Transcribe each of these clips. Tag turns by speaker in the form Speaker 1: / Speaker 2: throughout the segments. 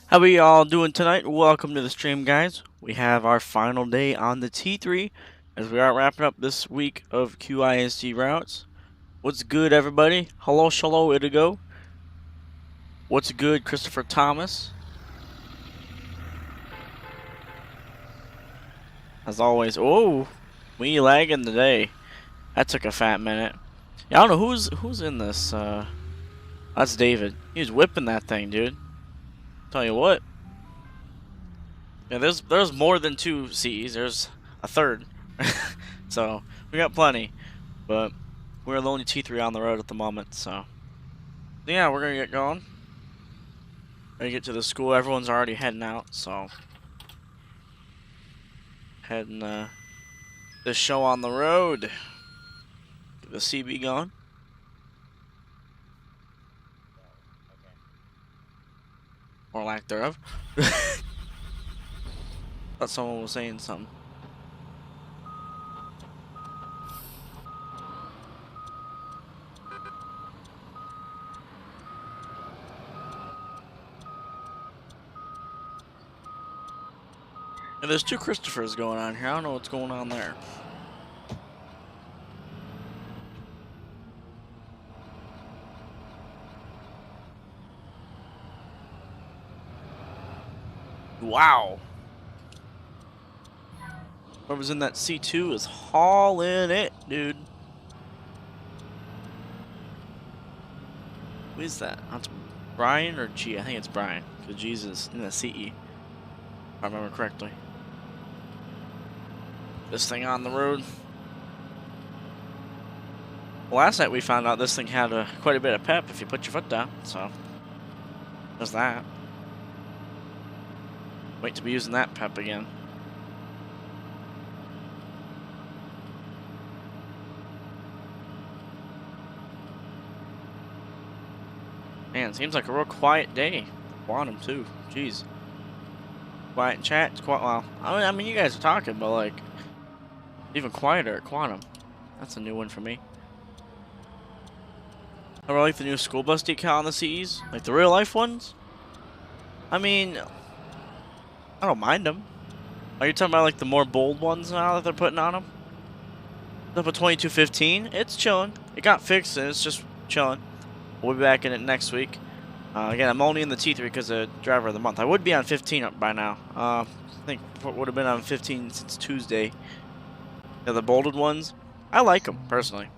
Speaker 1: How we all doing tonight? Welcome to the stream, guys. We have our final day on the T3 as we are wrapping up this week of QISD routes. What's good, everybody? Hello, shalom, Itigo. What's good, Christopher Thomas? As always, oh, we lagging today. That took a fat minute. Yeah, I don't know who's in this. That's David. He was whipping that thing, dude. Tell you what. Yeah, there's more than two C's. There's a third. So we got plenty, but we're the only T3 on the road at the moment. So yeah, we're gonna get going. Gonna get to the school. Everyone's already heading out. So heading the show on the road. Get the CB going. Or lack thereof. Thought someone was saying something. And there's two Christophers going on here. I don't know what's going on there. Wow. Whoever's in that C2 is hauling it, dude. Who is that? That's Brian or G? I think it's Brian. Because G's is in the CE. If I remember correctly. This thing on the road. Last night we found out this thing had quite a bit of pep if you put your foot down. So, there's that. Wait to be using that pep again. Man, seems like a real quiet day. Quantum too. Jeez. Quiet in chat. It's quite well. I mean, you guys are talking, but like, even quieter at Quantum. That's a new one for me. I really like the new school bus decal on the CEs, like the real life ones. I mean, I don't mind them. Are you talking about like the more bold ones now that they're putting on them? Up at 2215, it's chilling. It got fixed and it's just chilling. We'll be back in it next week. Again, I'm only in the T3 because of driver of the month. I would be on 15 by now. I think would have been on 15 since Tuesday. Yeah, the bolded ones, I like them personally.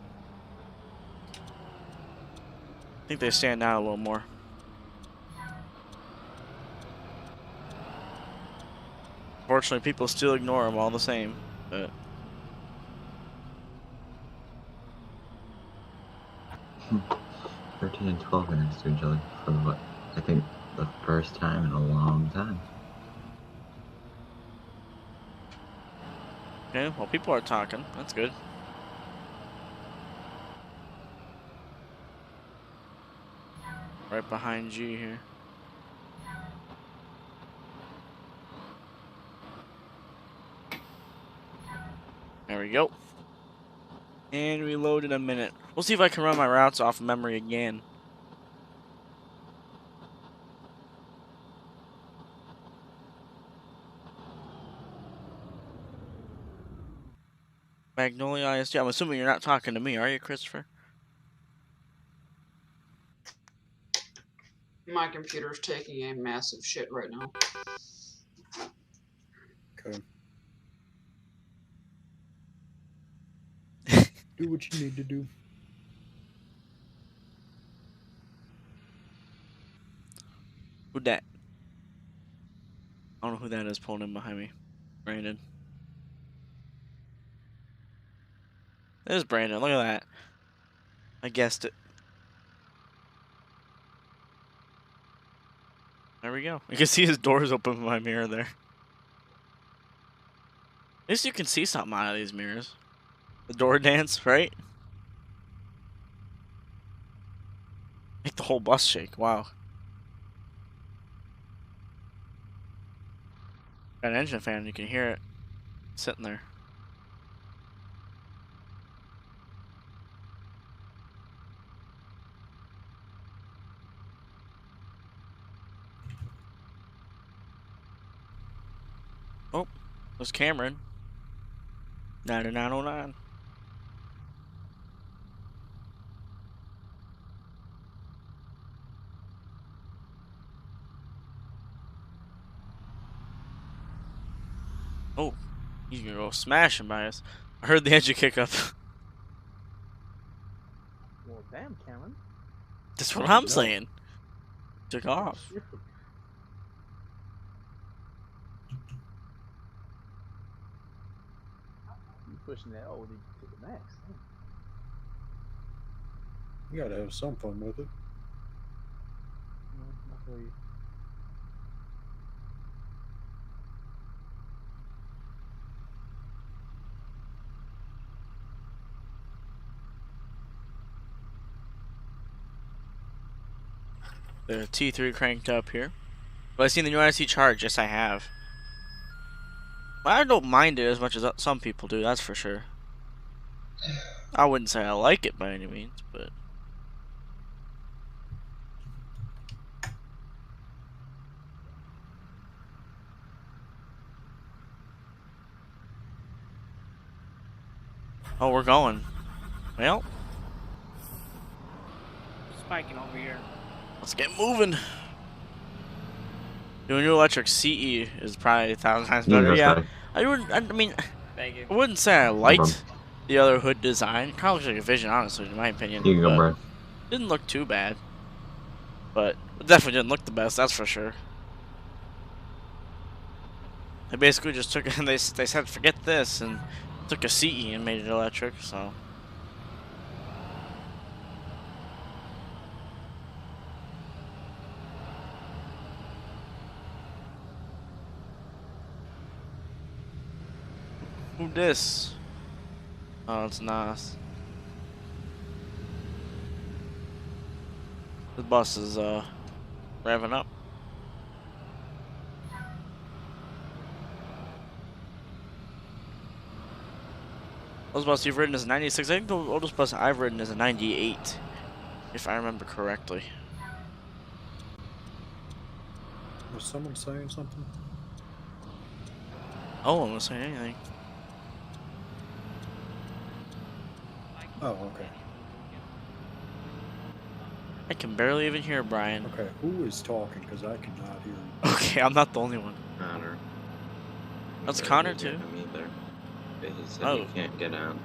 Speaker 1: I think they stand out a little more. Unfortunately, people still ignore them all the same. But
Speaker 2: 13 and 12 next to each other for what I think the first time in a long time.
Speaker 1: okay, well, people are talking. That's good. Right behind G here. There we go. And reload in a minute. We'll see if I can run my routes off memory again. Magnolia ISD. I'm assuming you're not talking to me, are you, Christopher?
Speaker 3: My computer's taking a massive shit right now.
Speaker 4: Okay. Do what you need to do.
Speaker 1: Who that? I don't know who that is pulling in behind me. Brandon. There's Brandon. Look at that. I guessed it. There we go. You can see his doors open in my mirror there. At least you can see something out of these mirrors. The door dance, right? Make the whole bus shake. Wow. Got an engine fan. You can hear it sitting there. was Cameron. 9909. Oh, he's gonna go smashing by us. I heard the engine kick up.
Speaker 4: Well, damn, Cameron.
Speaker 1: That's what
Speaker 4: Oh,
Speaker 1: I'm
Speaker 4: no.
Speaker 1: saying. Took
Speaker 4: Oh,
Speaker 1: off.
Speaker 4: shit. You pushing that OD to the max. Huh?
Speaker 5: You gotta have some fun with it.
Speaker 4: I feel you.
Speaker 1: The T3 cranked up here. But I've seen the new IC charge. Yes, I have. I don't mind it as much as some people do, that's for sure. I wouldn't say I like it by any means, but... Oh, we're going. Well,
Speaker 6: Spiking over here.
Speaker 1: let's get moving. Doing new electric CE is probably 1,000 times better. Yeah, I mean,
Speaker 6: Thank you.
Speaker 1: I wouldn't say I liked the other hood design. It kind of looks like a Vision, honestly, in my opinion.
Speaker 2: You can go,
Speaker 1: but
Speaker 2: bro.
Speaker 1: didn't look too bad. But it definitely didn't look the best, that's for sure. They basically just took it and they said, forget this, and took a CE and made it electric, so. Who this? Oh, it's Nas. The bus is revving up. Oldest bus you've ridden is a 96. I think the oldest bus I've ridden is a 98, if I remember correctly.
Speaker 5: Was someone saying something?
Speaker 1: Oh, I'm not saying anything.
Speaker 5: Oh, okay.
Speaker 1: I can barely even hear Brian.
Speaker 5: Okay, who is talking? Because I cannot hear you.
Speaker 1: Okay, I'm not the only one.
Speaker 2: Connor.
Speaker 1: That's
Speaker 2: You
Speaker 1: Connor,
Speaker 2: barely
Speaker 1: too?
Speaker 2: get him either. But he said
Speaker 1: Oh.
Speaker 2: you can't get out.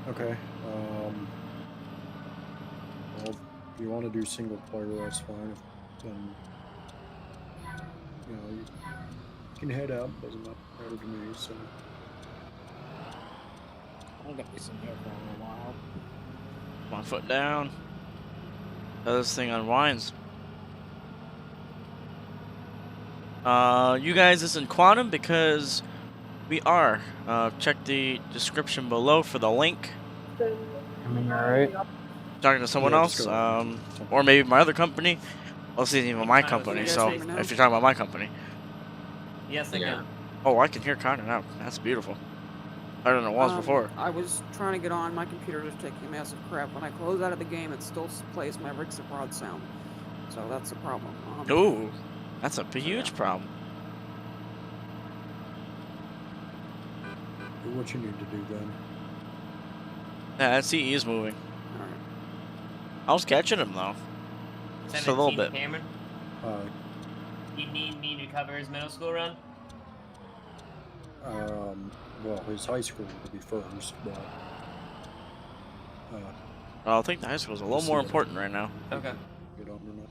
Speaker 5: Okay, well, if you want to do single player, that's fine. Then, you know, you can head out. Doesn't matter to me, so.
Speaker 6: I'm gonna be some here for a little while.
Speaker 1: One foot down. This thing unwinds. You guys listen Quantum because we are. Check the description below for the link.
Speaker 4: I mean, alright.
Speaker 1: Talking to someone
Speaker 5: Yeah,
Speaker 1: else,
Speaker 5: just go.
Speaker 1: or maybe my other company. Well, this isn't even my
Speaker 6: Can
Speaker 1: company,
Speaker 3: you
Speaker 1: so
Speaker 3: guys hear me now?
Speaker 1: if you're talking about my company.
Speaker 6: Yes, I
Speaker 2: Yeah.
Speaker 6: can.
Speaker 1: Oh, I can hear Connor now. That's beautiful. Better than it was before.
Speaker 3: I was trying to get on. My computer was taking massive crap. When I close out of the game, it still plays my Rick's Abroad sound. So that's a problem.
Speaker 1: Ooh, that's a huge problem.
Speaker 5: Do what you need to do then.
Speaker 1: Yeah, that CE is moving.
Speaker 3: Alright.
Speaker 1: I was catching him though. Just a little bit.
Speaker 6: Cameron,
Speaker 5: Uh,
Speaker 6: you need me to cover his middle school run?
Speaker 5: well, his high school will be first, but
Speaker 1: Well, I think the high school is a little
Speaker 5: see
Speaker 1: more
Speaker 5: what
Speaker 1: important right now.
Speaker 6: Okay.
Speaker 5: get on or not.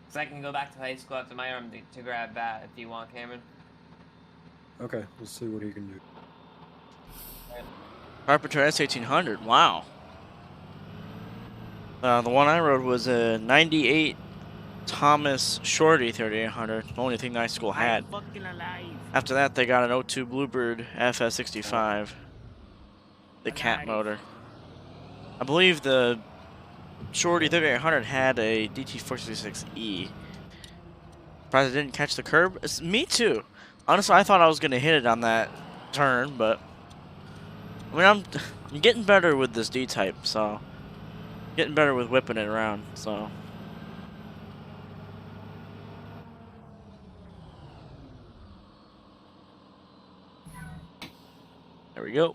Speaker 6: So I can go back to high school after my arm to grab that if you want, Cameron.
Speaker 5: Okay, let's see what he can do.
Speaker 1: Carpenter S1800. Wow. The one I rode was a 98 Thomas Shorty 3800. The only thing the high school had.
Speaker 6: I'm fucking alive.
Speaker 1: After that, they got an 02 Bluebird FS65. The cat motor. I believe the Shorty 3800 had a DT466E. Surprised I didn't catch the curb. It's me too. Honestly, I thought I was gonna hit it on that turn, but I mean, I'm getting better with this D-type, so Getting better with whipping it around, so. There we go.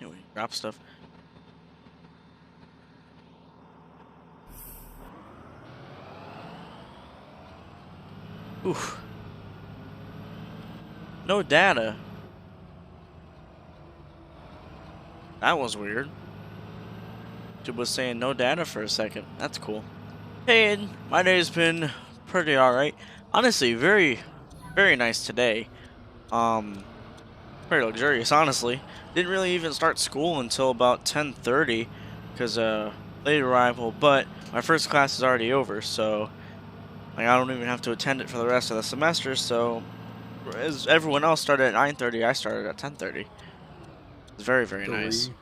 Speaker 1: Anyway, drop stuff. Oof. No data. That was weird. It was saying no data for a second. That's cool. Hey, Aiden. My day's been pretty alright. Honestly, very, very nice today. Very luxurious, honestly. Didn't really even start school until about 10:30 because late arrival, but my first class is already over, so like I don't even have to attend it for the rest of the semester, so as everyone else started at 9:30, I started at 10:30. It's very, very nice.
Speaker 5: 3.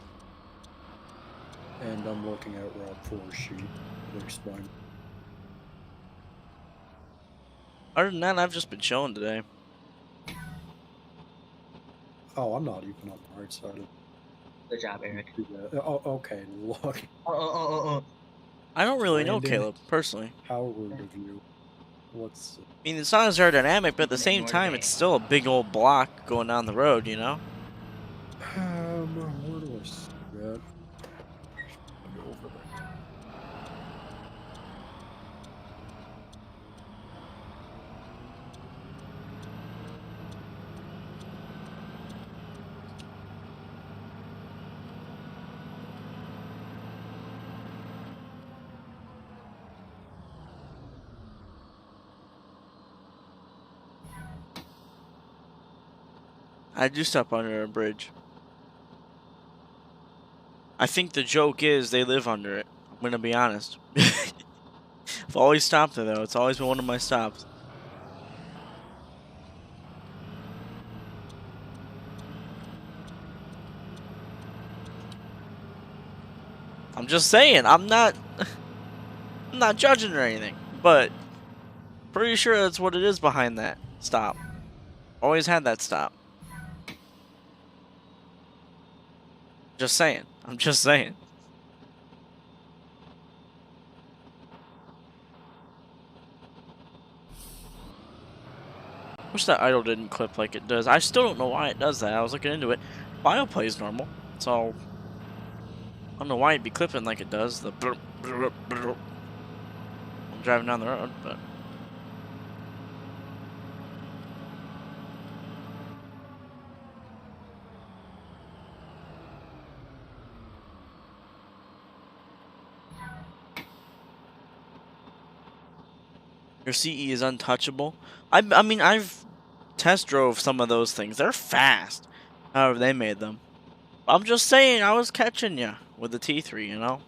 Speaker 5: And I'm looking at Rob 4's sheet to explain.
Speaker 1: Other than that, I've just been chilling today.
Speaker 5: Oh, I'm not even on the right side of
Speaker 7: Good job, Eric.
Speaker 5: Oh, okay, look.
Speaker 1: I don't really know
Speaker 5: Brandon.
Speaker 1: Caleb, personally.
Speaker 5: How rude of you. What's...
Speaker 1: I mean, it's not as aerodynamic, but at the same time, it's still a big old block going down the road, you know?
Speaker 5: Where do I see that? Go over there.
Speaker 1: I do stop under a bridge. I think the joke is they live under it. I'm gonna be honest. I've always stopped there, though. It's always been one of my stops. I'm just saying, I'm not judging or anything, but pretty sure that's what it is behind that stop. Always had that stop. Just saying. I'm just saying. Wish that idle didn't clip like it does. I still don't know why it does that. I was looking into it. Bio plays normal, so I don't know why it'd be clipping like it does. The I'm driving down the road, but your CE is untouchable. I mean, I've test drove some of those things. They're fast. However, they made them. I'm just saying, I was catching ya with the T3, you know?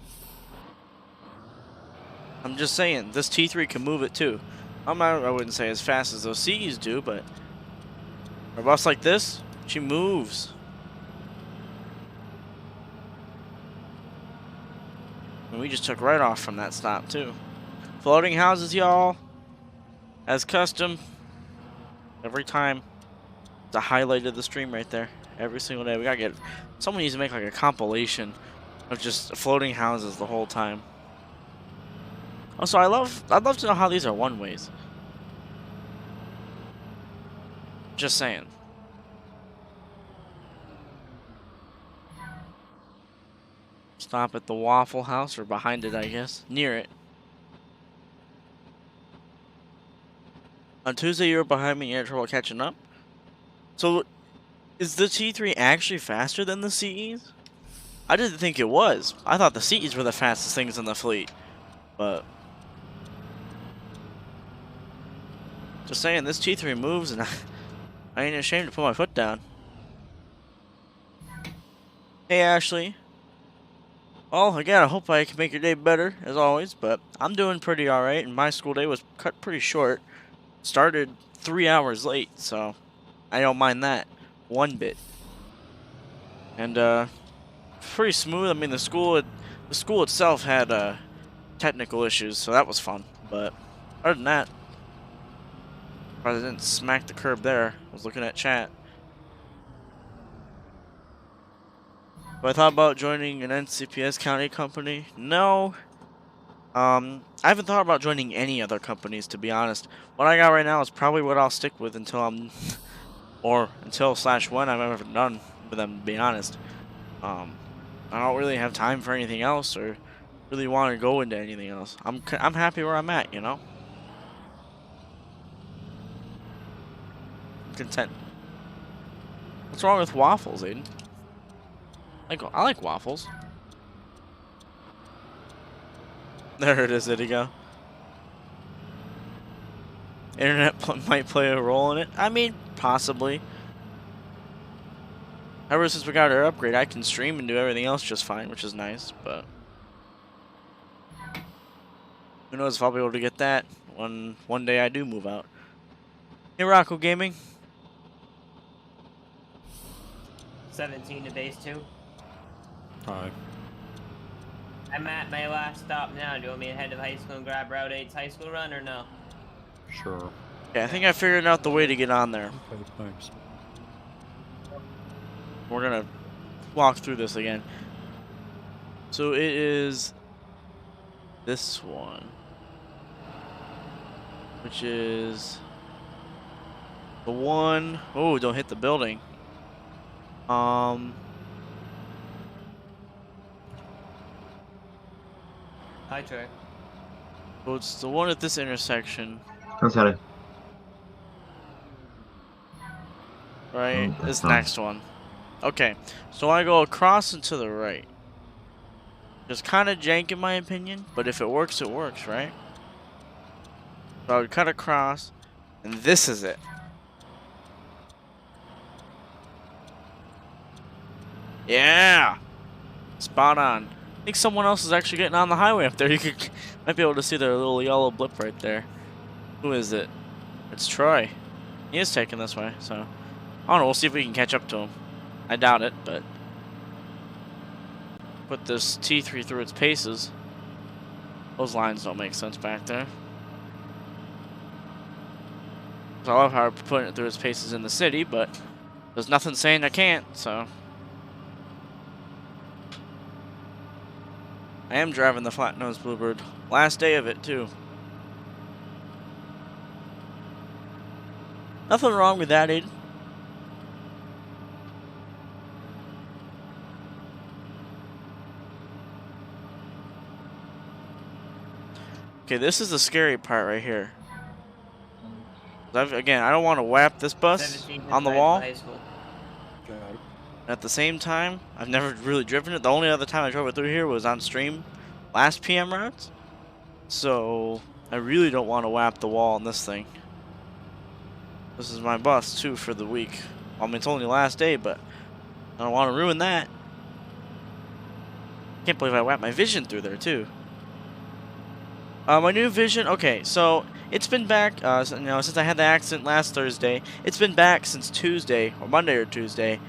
Speaker 1: I'm just saying, this T3 can move it too. I wouldn't say as fast as those CEs do, but a bus like this, she moves. And we just took right off from that stop too. Floating houses, y'all. As custom. Every time. It's a highlight of the stream right there. Every single day. We gotta get... Someone needs to make like a compilation of just floating houses the whole time. Also, I'd love to know how these are one-ways. Just saying. Stop at the Waffle House, or behind it, I guess. Near it. On Tuesday, you were behind me and you had trouble catching up. So, is the T3 actually faster than the CEs? I didn't think it was. I thought the CEs were the fastest things in the fleet. But... just saying, this T3 moves and I ain't ashamed to put my foot down. Hey, Ashley. Well, again, I hope I can make your day better, as always, but I'm doing pretty alright, and my school day was cut pretty short. Started 3 hours late, so I don't mind that one bit. And, pretty smooth. I mean, the school itself had, technical issues, so that was fun, but other than that, I didn't smack the curb there. I was looking at chat. Have I thought about joining an NCPS county company? No. I haven't thought about joining any other companies, to be honest. What I got right now is probably what I'll stick with until I'm, or until / when I'm ever done with them, to be honest. I don't really have time for anything else, or really want to go into anything else. I'm happy where I'm at, you know. I'm content. What's wrong with waffles, Aiden? I like waffles. There it is, there you go. Internet might play a role in it. I mean, possibly. Ever since we got our upgrade, I can stream and do everything else just fine, which is nice, but who knows if I'll be able to get that when one day I do move out. Hey, Rocco Gaming.
Speaker 6: 17 to base 2.
Speaker 5: Hi.
Speaker 6: I'm at my last stop now. Do you want me to head to high school and grab Route 8's high school run or no?
Speaker 5: Sure.
Speaker 1: Yeah, I think I figured out the way to get on there.
Speaker 5: Okay, thanks.
Speaker 1: We're gonna walk through this again. So it is this one, which is the one. Oh, don't hit the building.
Speaker 6: Hi, Troy.
Speaker 1: So it's the one at this intersection,
Speaker 2: Who's headed?
Speaker 1: right?
Speaker 2: Oh,
Speaker 1: This
Speaker 2: that's
Speaker 1: next one. Okay, so I go across and to the right. Just kind of jank in my opinion, but if it works, right? So I would cut across, and this is it. Yeah! Spot on. I think someone else is actually getting on the highway up there. You might be able to see their little yellow blip right there. Who is it? It's Troy. He is taking this way, so I don't know. We'll see if we can catch up to him. I doubt it, but put this T3 through its paces. Those lines don't make sense back there. So I love how we're putting it through its paces in the city, but there's nothing saying I can't, so. I am driving the flat-nosed Bluebird. Last day of it, too. Nothing wrong with that, Aiden. Okay, this is the scary part right here. Again, I don't want to whap this bus on the wall.
Speaker 5: Got it.
Speaker 1: At the same time, I've never really driven it. The only other time I drove it through here was on stream last PM routes. So I really don't want to whap the wall on this thing. This is my bus too for the week. I mean, it's only last day, but I don't want to ruin that. Can't believe I whapped my Vision through there too. My new Vision. Okay, so it's been back. Since I had the accident last Thursday, it's been back since Tuesday or Monday or Tuesday,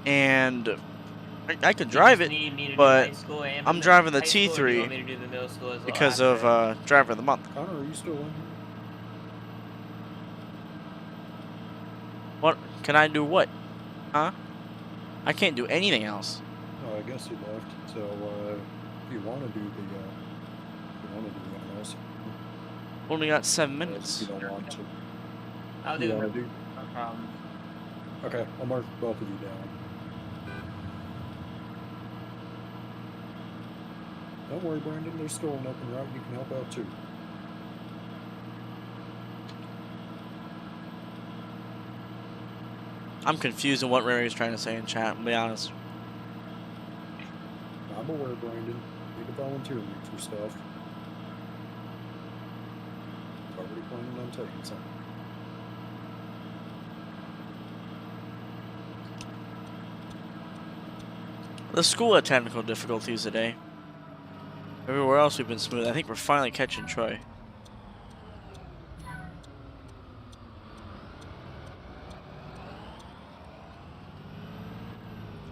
Speaker 1: and I could drive it, but I'm driving the T3 because of Driver of the Month.
Speaker 5: Connor, are you still in here?
Speaker 1: What can I do? What? Huh? I can't do anything else.
Speaker 5: Oh, I guess he left. So, if you want to do the, else,
Speaker 1: Only got 7
Speaker 5: if
Speaker 1: minutes.
Speaker 5: you don't want to.
Speaker 6: I'll
Speaker 5: You
Speaker 6: do
Speaker 5: wanna
Speaker 6: it.
Speaker 5: do?
Speaker 6: No problem.
Speaker 5: Okay, I'll mark both of you down. Don't worry, Brandon. There's still an open route. You can help out too.
Speaker 1: I'm confused on what Rary's trying to say in chat, to be honest.
Speaker 5: I'm aware, Brandon. Need to volunteer me for stuff. Already planning on taking some.
Speaker 1: The school had technical difficulties today. Everywhere else we've been smooth. I think we're finally catching Troy.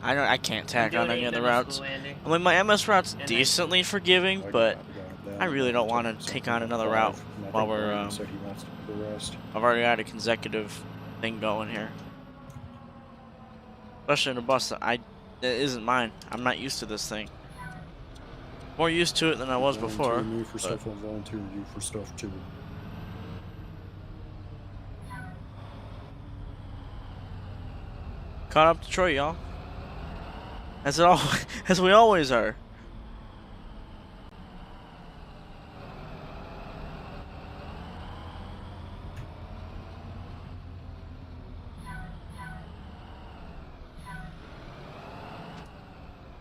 Speaker 1: I can't tack on any other routes. I mean, my MS route's decently forgiving, but I really don't want to take on another route while we're,
Speaker 5: So he wants to do the rest.
Speaker 1: I've already got a consecutive thing going here. Especially in a bus that I It isn't mine. I'm not used to this thing. More used to it than I was
Speaker 5: Volunteer
Speaker 1: before.
Speaker 5: me for
Speaker 1: But
Speaker 5: stuff, I'll volunteer you for stuff too.
Speaker 1: caught up to Troy, y'all. As it all, as we always are.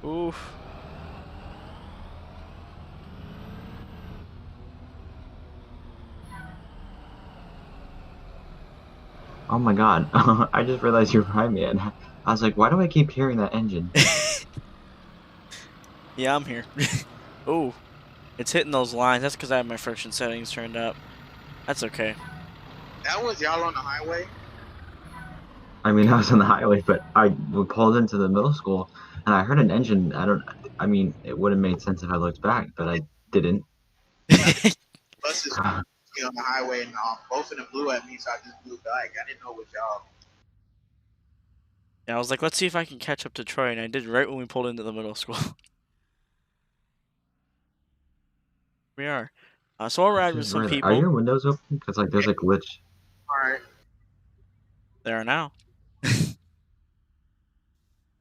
Speaker 1: Oof.
Speaker 2: Oh my god. I just realized you're behind me, and I was like, why do I keep hearing that engine?
Speaker 1: Yeah, I'm here. Ooh. It's hitting those lines. That's because I have my friction settings turned up. That's okay.
Speaker 7: That was y'all on the highway.
Speaker 2: I mean, I was on the highway, but I pulled into the middle school, and I heard an engine. I mean, it would have made sense if I looked back, but I didn't.
Speaker 7: Buses be on the highway, and both of them blew at me, so I just blew back. I didn't know it was y'all.
Speaker 1: Yeah, I was like, let's see if I can catch up to Troy, and I did right when we pulled into the middle school. We are. So I'll ride with some
Speaker 2: Are
Speaker 1: people.
Speaker 2: your windows open? Because like there's a glitch.
Speaker 7: All right.
Speaker 1: There are now.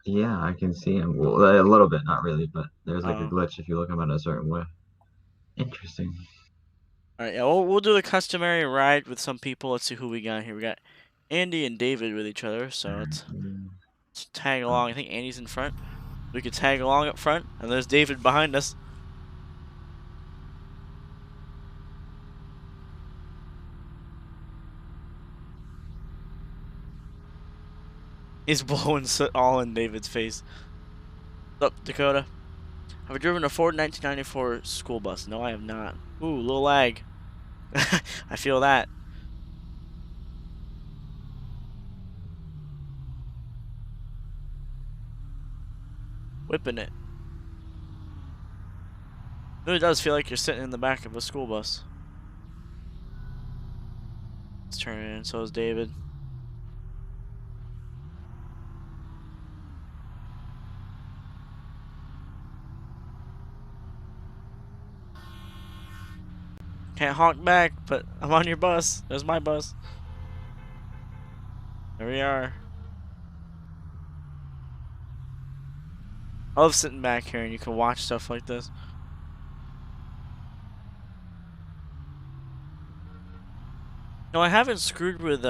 Speaker 2: Yeah, I can see him. Well, a little bit, not really, but there's like a
Speaker 1: Oh.
Speaker 2: glitch if you look at it a certain way. Interesting.
Speaker 1: Alright, yeah, we'll do the customary ride with some people. Let's see who we got here. We got Andy and David with each other, so let's tag along. I think Andy's in front. We could tag along up front, and there's David behind us. He's blowing soot all in David's face. What's up, Dakota? Have I driven a Ford 1994 school bus? No, I have not. Ooh, little lag. I feel that. Whipping it. It really does feel like you're sitting in the back of a school bus. Let's turn it in, so is David. Can't honk back, but I'm on your bus. There's my bus. There we are. I love sitting back here and you can watch stuff like this. No, I haven't screwed with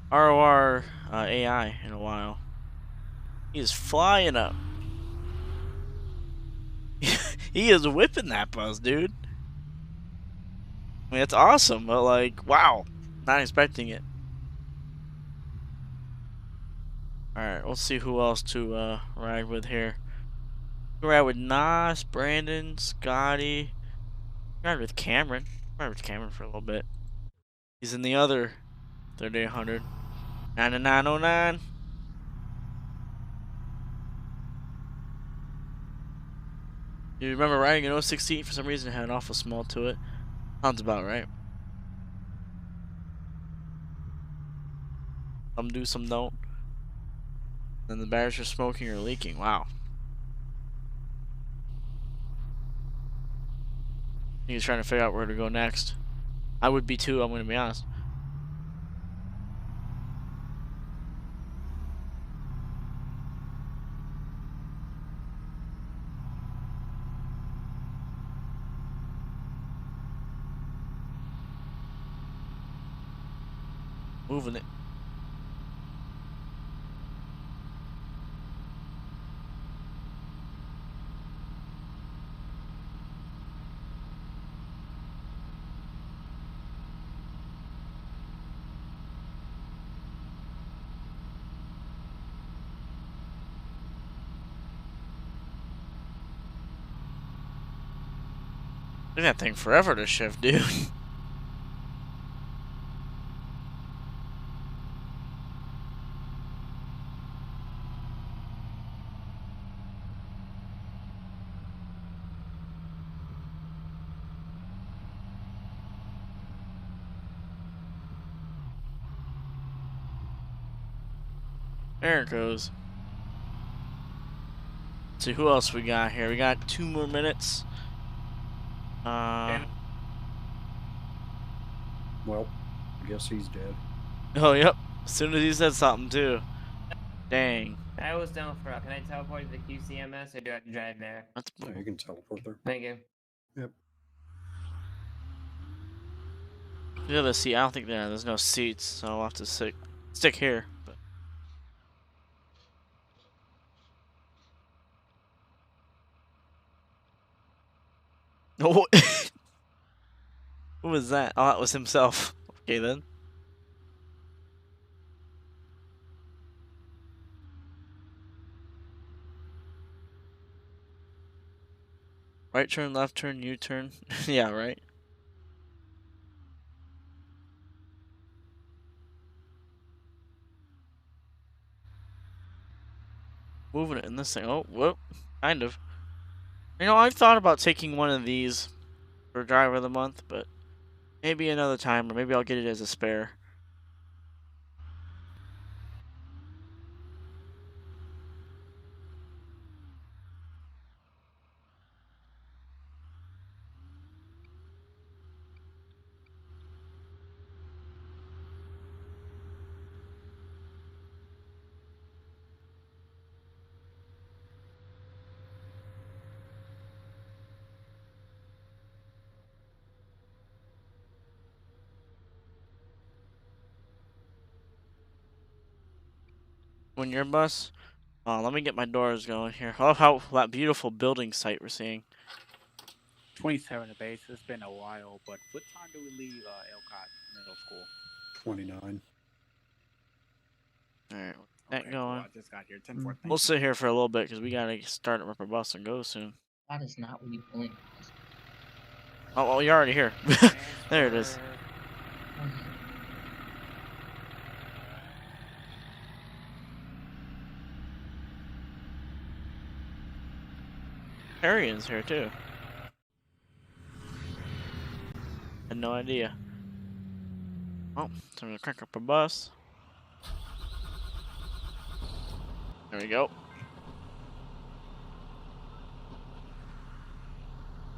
Speaker 1: ROR AI in a while. He is flying up. He is whipping that bus, dude. I mean, it's awesome, but like, wow. Not expecting it. Alright, we'll see who else to ride with here. We'll ride with Nas, Brandon, Scotty. Ride with Cameron. Ride with Cameron for a little bit. He's in the other 3800. 9909. You remember riding an 016? For some reason it had an awful smell to it. Sounds about right. Some do, some don't. Then the batteries are smoking or leaking. Wow. He's trying to figure out where to go next. I would be too, I'm gonna be honest. Moving it. Took that thing forever to shift, dude. There it goes. see who else we got here. We got 2 more minutes.
Speaker 5: Well, I guess he's dead.
Speaker 1: Oh, yep. As soon as he said something, too. Dang.
Speaker 6: I was down for. Can I teleport to the QCMS or do I have to drive there?
Speaker 1: That's
Speaker 5: No, you can teleport there.
Speaker 6: Thank you.
Speaker 5: Yep.
Speaker 1: the other seat. I don't think there's no seats, so I'll have to stick here. But. Oh, who was that? Oh, that was himself. Okay then. Right turn, left turn, U-turn. Yeah, right. Moving it in this thing. Oh, whoop. Kind of. You know, I've thought about taking one of these for driver of the month, but maybe another time, or maybe I'll get it as a spare. When your bus? Oh, let me get my doors going here. I love how that beautiful building site we're seeing.
Speaker 8: 27 at base. It's been a while, but what time do we leave Elcott Middle School?
Speaker 5: 29.
Speaker 1: Alright,
Speaker 8: Okay,
Speaker 1: that
Speaker 8: cool.
Speaker 1: going.
Speaker 8: I just got here. 10-4.
Speaker 1: We'll sit here for a little bit because we gotta start up our bus and go soon.
Speaker 9: That is not what you blink.
Speaker 1: Oh, well, you're already here. There it is. Arian's here too. Had no idea. Oh, time to crank up a bus. There we go.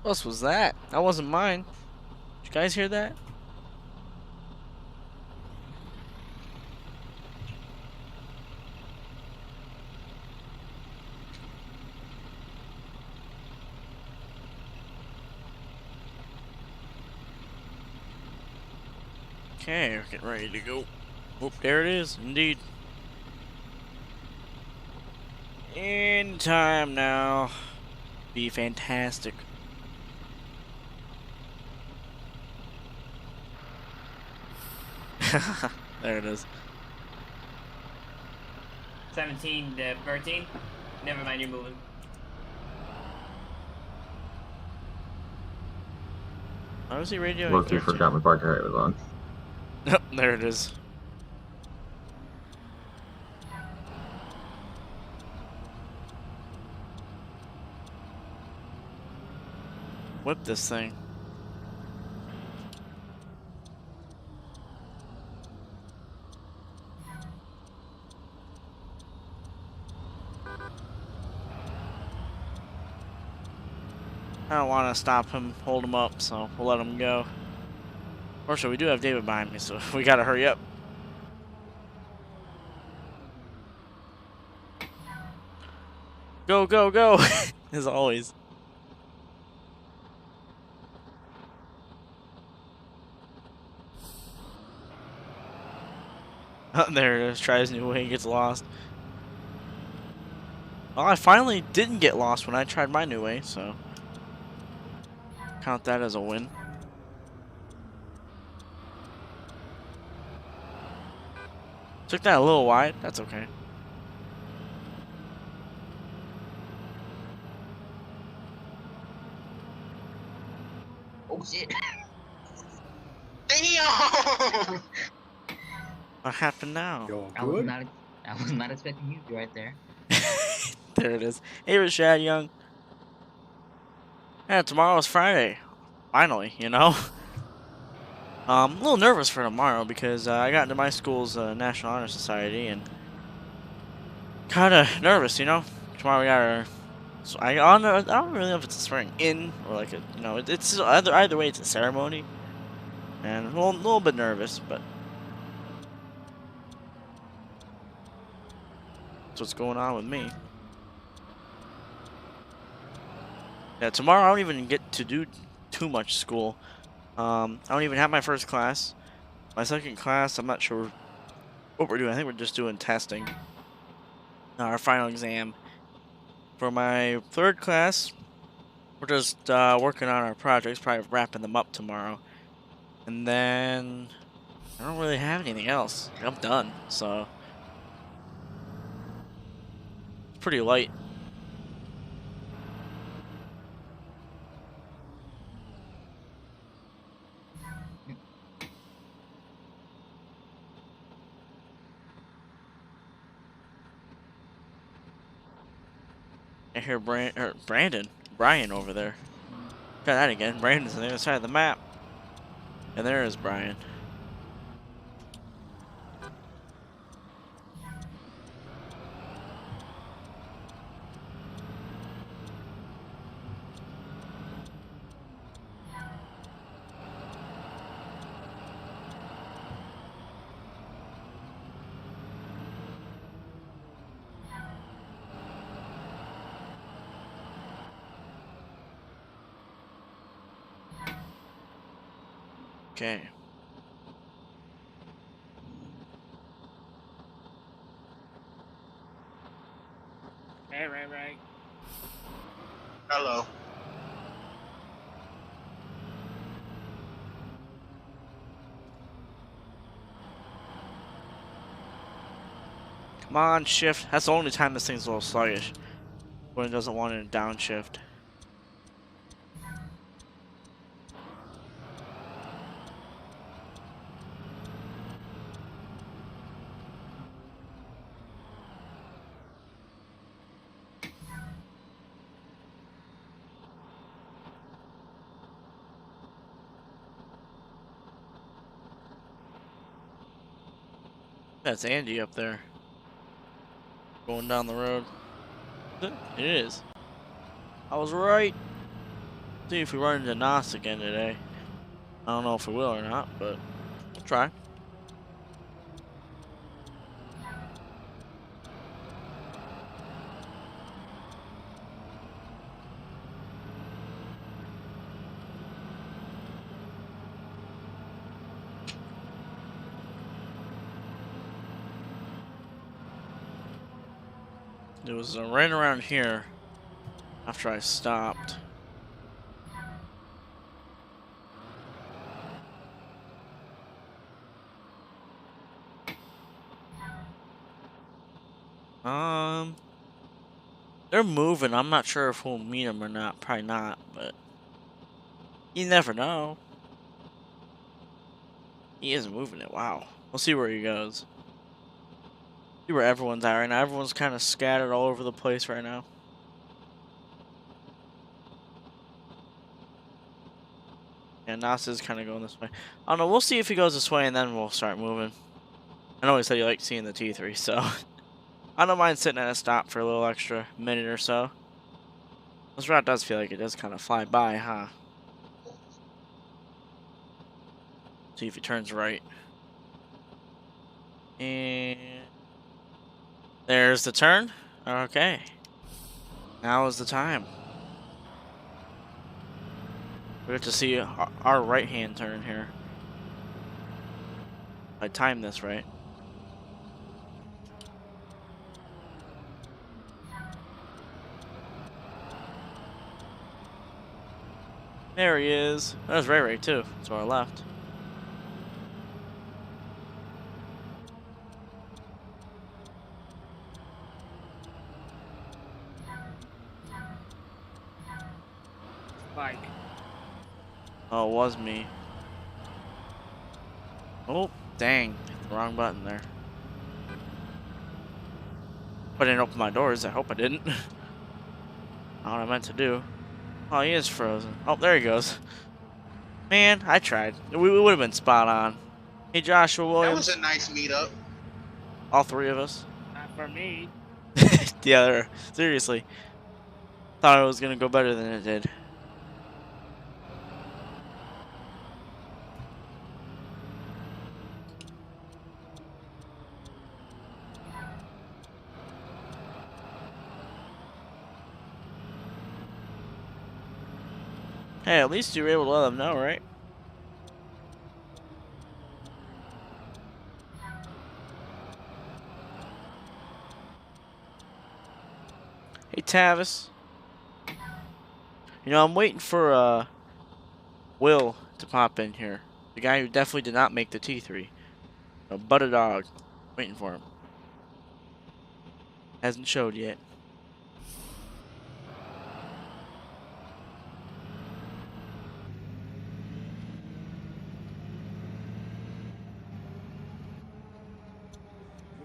Speaker 1: What else was that? That wasn't mine. Did you guys hear that? Okay, we're getting ready to go. Oh, there it is, indeed. In time now. Be fantastic. There it is.
Speaker 6: 17 to 13. Never mind, you're moving.
Speaker 1: Why was he radioing?
Speaker 2: Look, you forgot my Parker hat was on.
Speaker 1: There it is. Whip this thing. I don't want to stop him, hold him up, so we'll let him go. Fortunately, we do have David behind me, so we gotta hurry up. Go, go, go! As always. There it is. Tries new way, gets lost. Well, I finally didn't get lost when I tried my new way, so count that as a win. Took that a little wide. That's okay.
Speaker 9: Oh shit.
Speaker 7: Damn!
Speaker 1: What happened now?
Speaker 5: Y'all
Speaker 9: I was
Speaker 5: good?
Speaker 9: not expecting you to be right there.
Speaker 1: There it is. Hey, Rashad Young. Yeah, tomorrow's Friday. Finally, you know? I'm a little nervous for tomorrow because I got into my school's National Honor Society and kind of nervous, you know? Tomorrow we got our So I don't really know if it's a swearing in or like a it's either way it's a ceremony. And a little bit nervous, but that's what's going on with me. Yeah, tomorrow I don't even get to do too much school. I don't even have my first class. My second class, I'm not sure what we're doing. I think we're just doing testing. Our final exam. For my third class, we're just working on our projects, probably wrapping them up tomorrow. And then I don't really have anything else. I'm done, so it's pretty light. I hear Brian over there. Got that again. Brandon's on the other side of the map. And there is Brian. Okay.
Speaker 8: Hey, Ray.
Speaker 7: Hello.
Speaker 1: Come on, shift. That's the only time this thing's a little sluggish. When it doesn't want it to downshift. That's Andy up there. Going down the road. It is. I was right. See if we run into Nas again today. I don't know if we will or not, but we'll try. There was a rain around here after I stopped. They're moving. I'm not sure if we'll meet them or not. Probably not, but you never know. He is moving it. Wow. We'll see where he goes. See where everyone's at right now. Everyone's kind of scattered all over the place right now. Yeah, Nas is kind of going this way. I don't know. We'll see if he goes this way, and then we'll start moving. I know he said he liked seeing the T3, so I don't mind sitting at a stop for a little extra minute or so. This route does feel like it does kind of fly by, huh? See if he turns right. And there's the turn. Okay. Now is the time. We have to see our right-hand turn here. I timed this right. There he is. There's Ray Ray too. To our left.
Speaker 8: Like,
Speaker 1: Oh, it was me. Oh, dang. Hit the wrong button there. I didn't open my doors. I hope I didn't. Not what I meant to do. Oh, he is frozen. Oh, there he goes. Man, I tried. We would have been spot on. Hey, Joshua
Speaker 7: That
Speaker 1: Williams.
Speaker 7: was a nice meetup.
Speaker 1: All three of us.
Speaker 8: not for me.
Speaker 1: Yeah, seriously. Thought it was gonna go better than it did. Hey, at least you were able to let them know, right? Hey, Tavis. You know, I'm waiting for Will to pop in here. The guy who definitely did not make the T3. A butter dog. Waiting for him. Hasn't showed yet.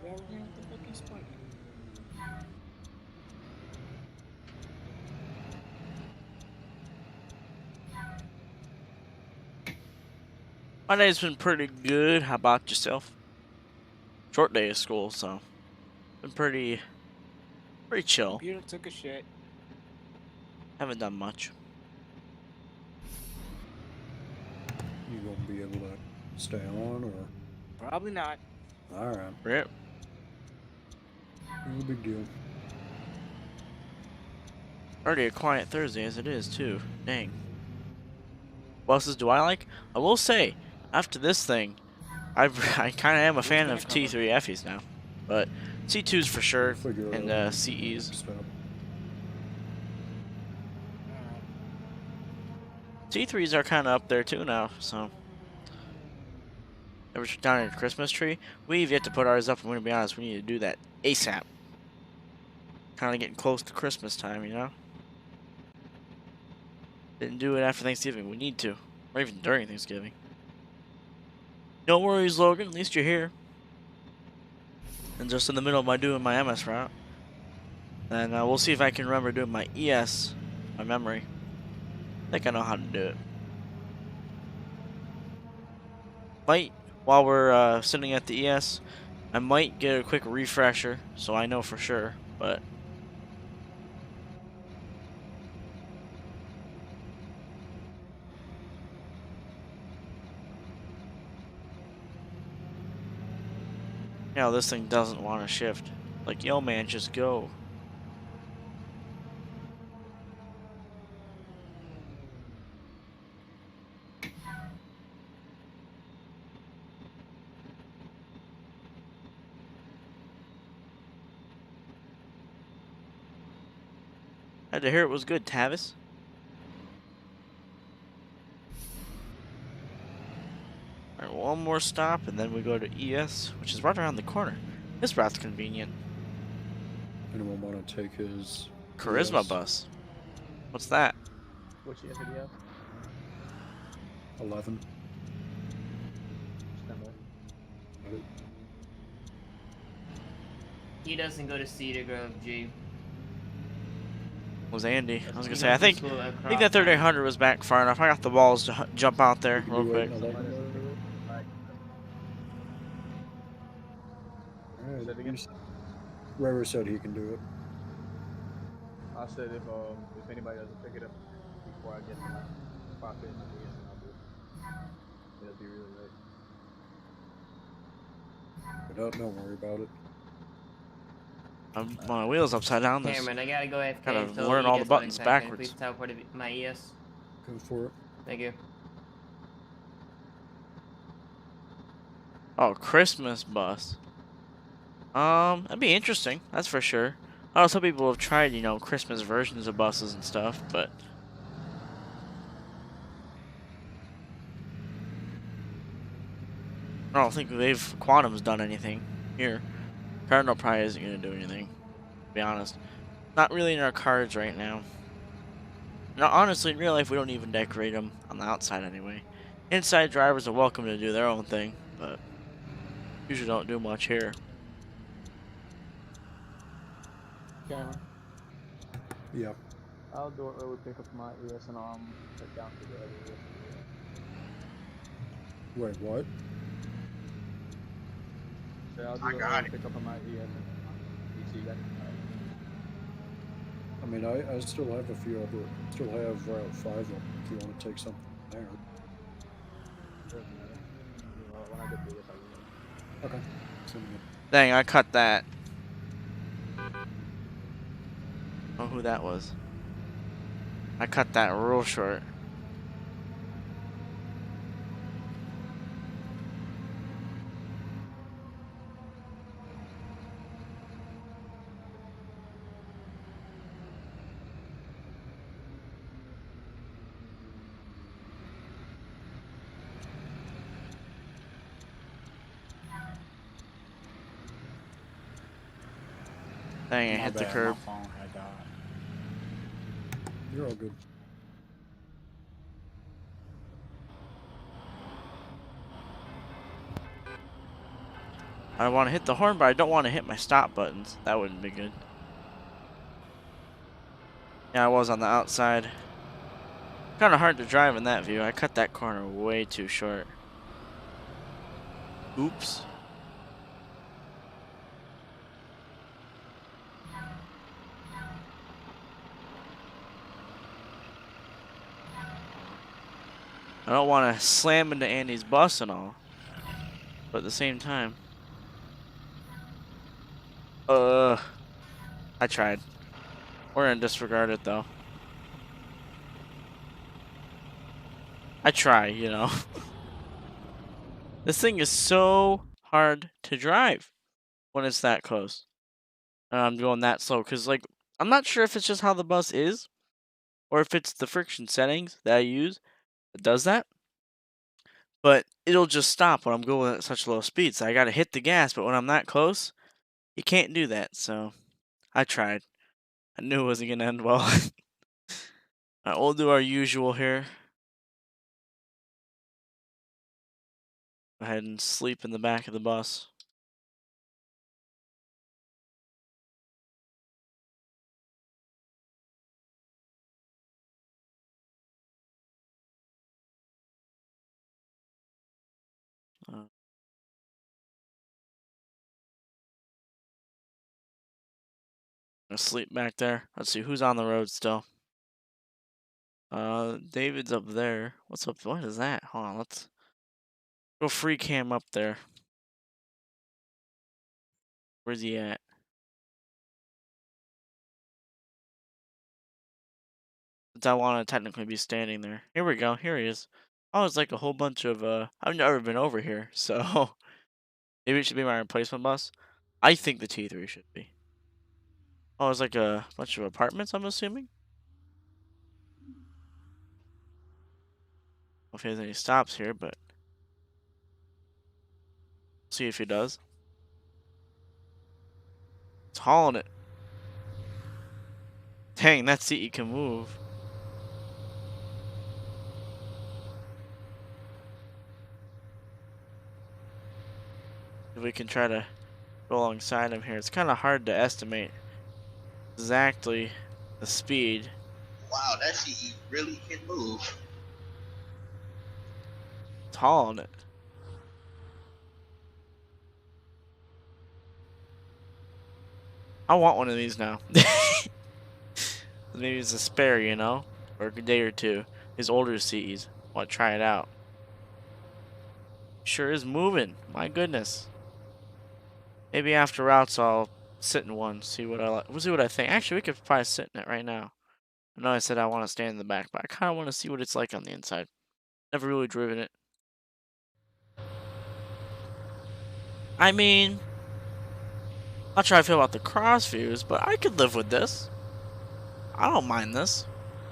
Speaker 5: Get out of here with the fucking spike.
Speaker 1: My day's been pretty good. How about yourself? Short day of school, so been pretty chill.
Speaker 8: Computer took a shit.
Speaker 1: Haven't done much.
Speaker 5: You gonna be able to stay on or?
Speaker 8: Probably not.
Speaker 5: Alright.
Speaker 1: Rip.
Speaker 5: No big deal.
Speaker 1: Already a quiet Thursday as it is too. Dang. What else do I like? I will say, after this thing, I kind of am a fan of T3 Effies now, but C2s for sure,
Speaker 5: Figure it
Speaker 1: and
Speaker 5: out.
Speaker 1: CEs.
Speaker 5: Next step.
Speaker 1: T3s are kind of up there too now, so. Ever down at a Christmas tree? We've yet to put ours up, and we're gonna be honest, we need to do that ASAP. Kind of getting close to Christmas time, you know? Didn't do it after Thanksgiving. We need to. Or even during Thanksgiving. No worries, Logan. At least you're here. And just in the middle of doing my MS route. And we'll see if I can remember doing my ES, my memory. I think I know how to do it. Might, while we're sitting at the ES, I might get a quick refresher so I know for sure, but you know, this thing doesn't want to shift. Like, yo man, just go. Had to hear it was good, Tavis. Alright, one more stop, and then we go to ES, which is right around the corner. This route's convenient.
Speaker 5: Anyone want to take his
Speaker 1: Charisma
Speaker 5: ES?
Speaker 1: bus. What's that?
Speaker 4: What you have to do?
Speaker 5: 11.
Speaker 4: Stand by.
Speaker 6: He doesn't go to Cedar Grove, G.
Speaker 1: Was Andy. I was
Speaker 6: He
Speaker 1: gonna say, I
Speaker 6: goes to
Speaker 1: think
Speaker 6: school at
Speaker 1: that 3800 was back far enough. I got the balls to jump out there
Speaker 5: You can
Speaker 1: real
Speaker 5: do it
Speaker 1: quick.
Speaker 5: in 11. Alright.
Speaker 4: Say it again?
Speaker 5: River said he can do it.
Speaker 4: I said if anybody doesn't pick it up before I get in, like pop in the DS and I'll do it. It'll be really late.
Speaker 5: But don't worry about it.
Speaker 1: My wheels upside down. This
Speaker 6: Cameron, I gotta go AFK
Speaker 1: gotta
Speaker 6: until
Speaker 1: learn
Speaker 6: he
Speaker 1: all the
Speaker 6: gets one
Speaker 1: buttons
Speaker 6: in second.
Speaker 1: backwards.
Speaker 6: Please teleport to my ES.
Speaker 5: Go for it.
Speaker 6: Thank you.
Speaker 1: Oh, Christmas bus. That'd be interesting. That's for sure. I know some people have tried, you know, Christmas versions of buses and stuff, but I don't think Quantum's done anything here. Cardinal probably isn't gonna do anything, to be honest. Not really in our cards right now. Now, honestly, in real life, we don't even decorate them on the outside anyway. Inside drivers are welcome to do their own thing, but usually don't do much here.
Speaker 4: Cameron,
Speaker 5: Yeah.
Speaker 4: I'll do an early pickup for my ES and head down to the other ES.
Speaker 5: Wait, what?
Speaker 4: So I'll do
Speaker 7: I
Speaker 4: an
Speaker 7: got
Speaker 4: early
Speaker 7: it.
Speaker 4: pickup of my ES and you see that.
Speaker 5: I mean, I still have a few other, still have Route 5 up if you want to take something there.
Speaker 4: Doesn't matter. I mean, when I get there, yes, I will.
Speaker 5: Okay. Send me.
Speaker 1: Dang, I cut that. Oh, who that was. I cut that real short. Dang, I
Speaker 8: My
Speaker 1: hit the
Speaker 8: bad,
Speaker 1: curb.
Speaker 8: my phone had died.
Speaker 5: You're all good.
Speaker 1: I want to hit the horn, but I don't want to hit my stop buttons. That wouldn't be good. Yeah, I was on the outside. Kind of hard to drive in that view. I cut that corner way too short. Oops. I don't want to slam into Andy's bus and all. But at the same time. I tried. We're gonna disregard it though. I try, you know. This thing is so hard to drive when it's that close. And I'm going that slow because, like, I'm not sure if it's just how the bus is or if it's the friction settings that I use that does that. But it'll just stop when I'm going at such low speeds. So I gotta hit the gas, but when I'm that close, you can't do that. So I tried. I knew it wasn't gonna end well. Alright, we'll do our usual here. Go ahead and sleep in the back of the bus. Gonna sleep back there. Let's see who's on the road still. David's up there. What's up? What is that? Hold on, let's go free cam up there. Where's he at? Since I want to technically be standing there. Here we go. Here he is. Oh, it's like a whole bunch of I've never been over here, so maybe it should be my replacement bus. I think the T3 should be. Oh, it's like a bunch of apartments, I'm assuming. If he has any stops here, but see if he does. It's hauling it. Dang, that seat you can move. If we can try to go alongside him here. It's kind of hard to estimate exactly the speed.
Speaker 7: Wow, that CE really can move.
Speaker 1: It's hauling it. I want one of these now. Maybe it's a spare, you know, or a day or two. His older CEs. Want to try it out. Sure is moving. My goodness. Maybe after routes I'll sit in one. See what I like. We'll see what I think. Actually, we could probably sit in it right now. I know I said I want to stand in the back, but I kind of want to see what it's like on the inside. Never really driven it. I mean, not sure how I feel about the cross views, but I could live with this. I don't mind this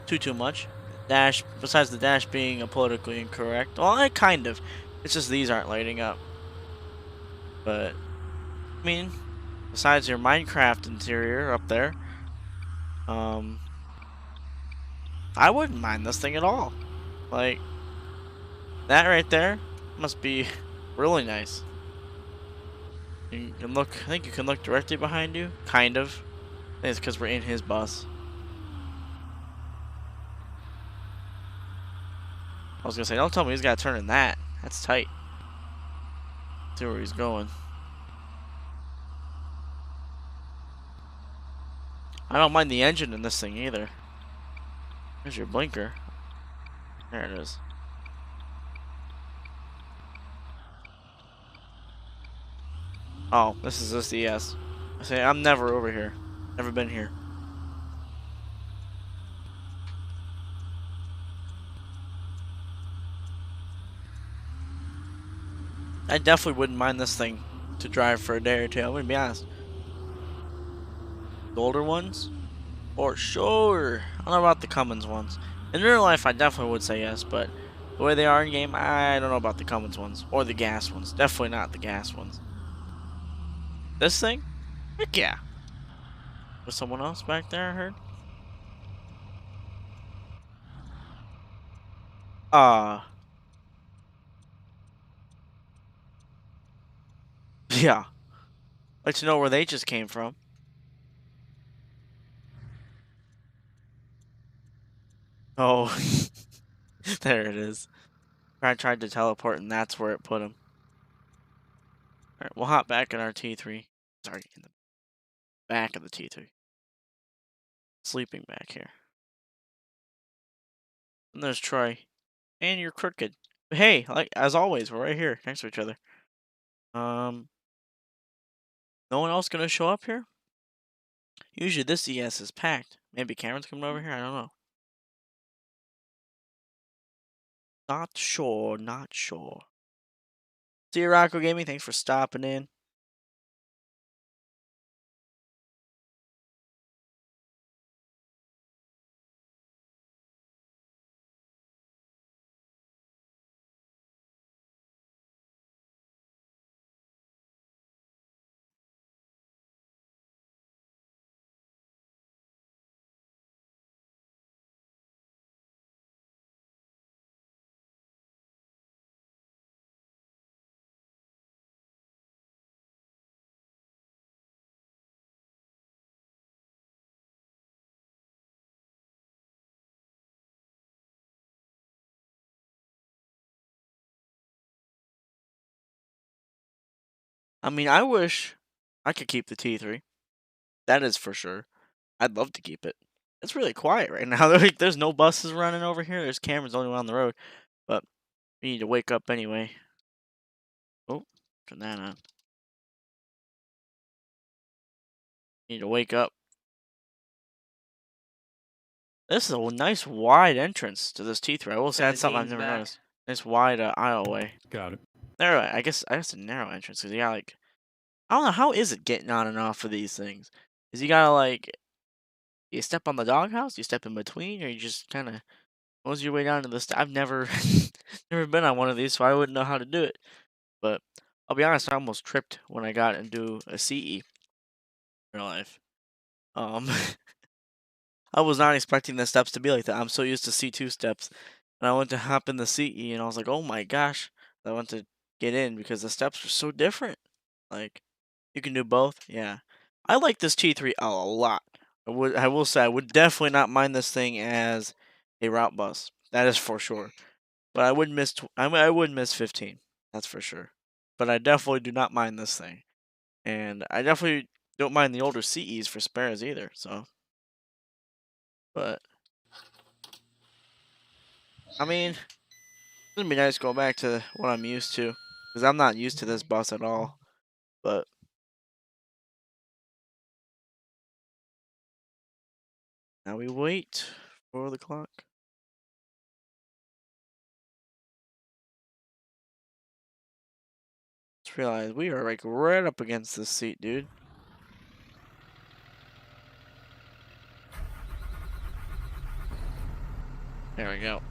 Speaker 1: too much. Dash, besides the dash being politically incorrect. Well, I kind of. It's just these aren't lighting up. But, I mean, besides your Minecraft interior up there, I wouldn't mind this thing at all. Like, that right there must be really nice. You can look, I think you can look directly behind you, kind of. I think it's because we're in his bus. I was gonna say, don't tell me he's got to turn in that. That's tight. See where he's going. I don't mind the engine in this thing either. There's your blinker. There it is. Oh, this is this ES. I say I'm never over here. Never been here. I definitely wouldn't mind this thing to drive for a day or two. I'm gonna be honest. The older ones, for sure. I don't know about the Cummins ones. In real life, I definitely would say yes, but the way they are in game, I don't know about the Cummins ones or the gas ones. Definitely not the gas ones. This thing, heck yeah. Was someone else back there? I heard. Yeah. Like to know where they just came from. Oh, there it is. I tried to teleport, and that's where it put him. All right, we'll hop back in our T3. Sorry, in the back of the T3. Sleeping back here. And there's Troy. And you're crooked. But hey, like as always, we're right here next to each other. No one else gonna show up here? Usually this ES is packed. Maybe Cameron's coming over here. I don't know. Not sure. Not sure. See you, Rocco Gaming. Thanks for stopping in. I mean, I wish I could keep the T3. That is for sure. I'd love to keep it. It's really quiet right now. There's no buses running over here. There's cameras only on the road. But we need to wake up anyway. Oh, turn that on. Need to wake up. This is a nice wide entrance to this T3. I will say that's something I've never noticed. Nice wide aisleway.
Speaker 5: Got it.
Speaker 1: Narrow. I guess a narrow entrance because you got like, I don't know, how is it getting on and off of these things? Is you gotta like, you step on the doghouse, you step in between, or you just kind of nose your way down to the I've never never been on one of these, so I wouldn't know how to do it. But I'll be honest, I almost tripped when I got into a CE in real life. I was not expecting the steps to be like that. I'm so used to C2 steps, and I went to hop in the CE, and I was like, oh my gosh. I went to get in because the steps are so different. Like, you can do both. Yeah, I like this T3 a lot. I will say I would definitely not mind this thing as a route bus. That is for sure. But I would miss. I would miss 15. That's for sure. But I definitely do not mind this thing, and I definitely don't mind the older CEs for spares either. So, but I mean, it's gonna be nice to go back to what I'm used to, because I'm not used to this bus at all. But now we wait for the clock. Just realize we are like right up against this seat, dude. There we go.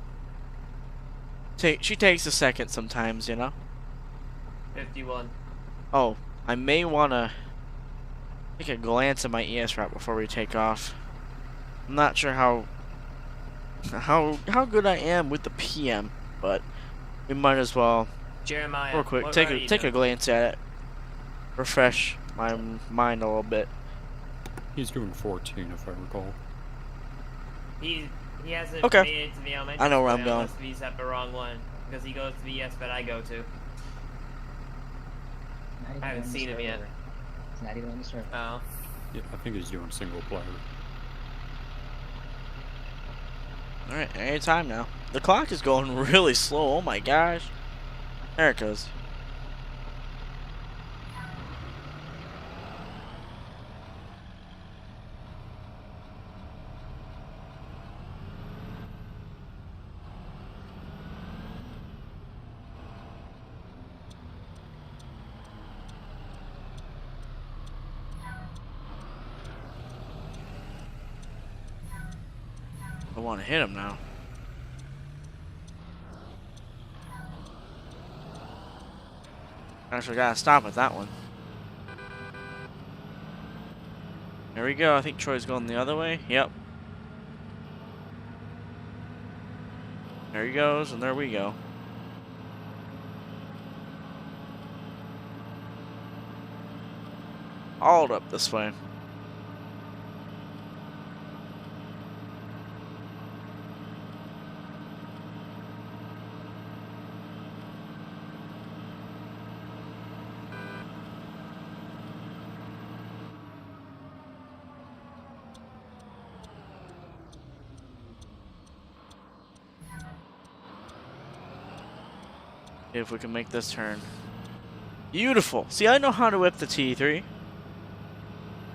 Speaker 1: She takes a second sometimes, you know.
Speaker 6: 51.
Speaker 1: Oh, I may wanna take a glance at my ES route before we take off. I'm not sure how good I am with the PM, but we might as well.
Speaker 6: Jeremiah,
Speaker 1: real quick, take a glance at it. Refresh my mind a little bit.
Speaker 5: He's doing 14, if I recall.
Speaker 6: He hasn't
Speaker 1: Okay.
Speaker 6: made it to the elementary.
Speaker 1: I know where I'm going.
Speaker 6: Unless he's at the wrong one, because he goes to the ES that I go to.
Speaker 9: Not even
Speaker 6: I haven't
Speaker 9: on the
Speaker 6: seen him yet.
Speaker 9: server. It's not even on the server.
Speaker 6: Oh.
Speaker 5: Yeah, I think he's doing single player.
Speaker 1: Alright, anytime now. The clock is going really slow. Oh my gosh. There it goes. I want to hit him now. Actually, gotta stop at that one. There we go. I think Troy's going the other way. Yep. There he goes, and there we go. Hauled up this way. See if we can make this turn. Beautiful. See, I know how to whip the T3.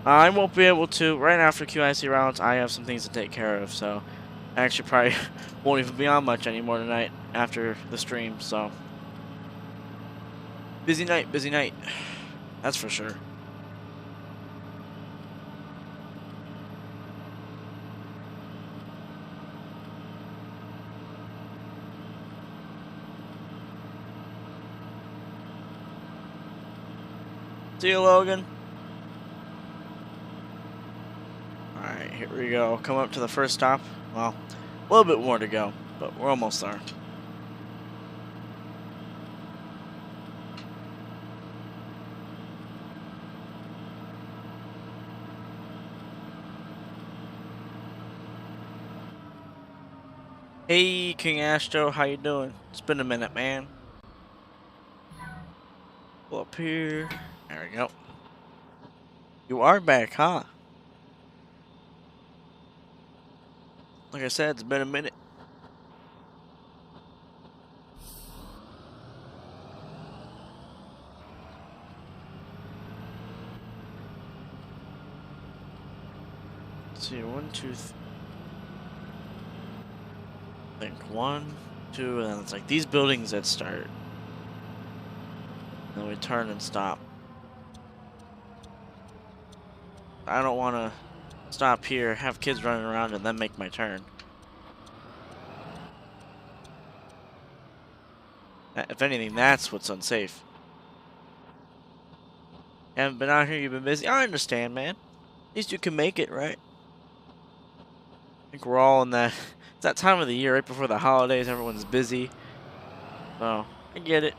Speaker 1: I won't be able to. Right after QIC rounds, I have some things to take care of, so I actually probably won't even be on much anymore tonight after the stream, so. Busy night, busy night. That's for sure. See you, Logan. Alright, here we go. Come up to the first stop. Well, a little bit more to go, but we're almost there. Hey, King Astro, how you doing? It's been a minute, man. Pull up here. There we go. You are back, huh? Like I said, it's been a minute. Let's see, 1, 2, I think 1, 2, and then it's like these buildings that start. Then we turn and stop. I don't want to stop here, have kids running around, and then make my turn. If anything, that's what's unsafe. Haven't been out here, you've been busy. I understand, man. At least you can make it, right? I think we're all in that time of the year, right before the holidays. Everyone's busy. So, I get it.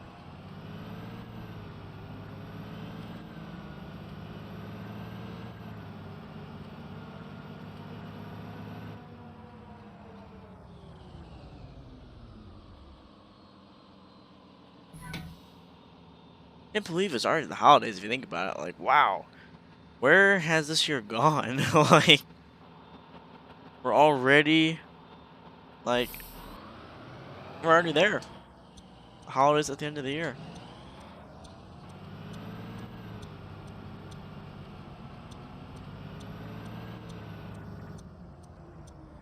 Speaker 1: Can't believe it's already the holidays if you think about it. Like, wow. Where has this year gone? Like, we're already, like, we're already there. Holidays at the end of the year.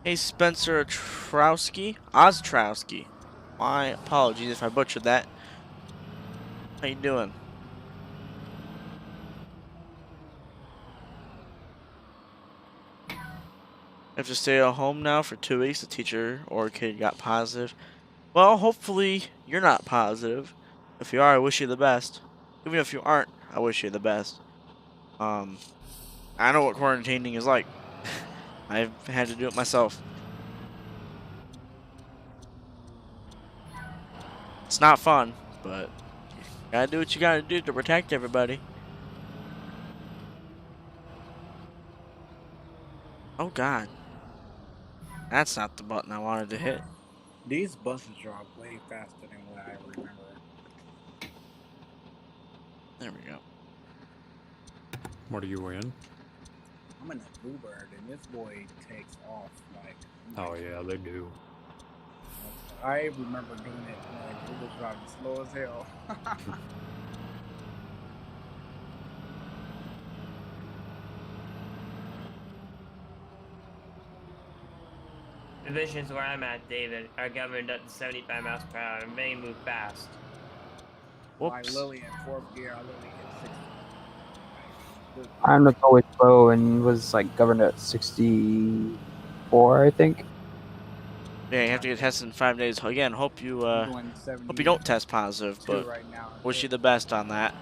Speaker 1: Hey, Spencer Ostrowski. My apologies if I butchered that. How you doing? I have to stay at home now for 2 weeks. The teacher or kid got positive. Well, hopefully you're not positive. If you are, I wish you the best. Even if you aren't, I wish you the best. I know what quarantining is like. I've had to do it myself. It's not fun, but you gotta do what you gotta do to protect everybody. Oh God. That's not the button I wanted to hit.
Speaker 8: These buses drive way faster than what I remember.
Speaker 1: There we go.
Speaker 5: What are you in?
Speaker 8: I'm in a Bluebird, and this boy takes off like.
Speaker 5: Oh yeah, they do.
Speaker 8: I remember doing it when it was driving slow as hell.
Speaker 6: Divisions where I'm at, David, are governed up to 75 miles per hour and may move fast.
Speaker 8: Like
Speaker 1: Whoops.
Speaker 8: Lily in fourth gear, I literally hit 60. Like,
Speaker 10: Mine was always slow and was like governed at 64, I think.
Speaker 1: Yeah, you have to get tested in 5 days. Again, hope you
Speaker 8: I'm doing 72
Speaker 1: don't test positive, but
Speaker 8: right now.
Speaker 1: wish you the best on that.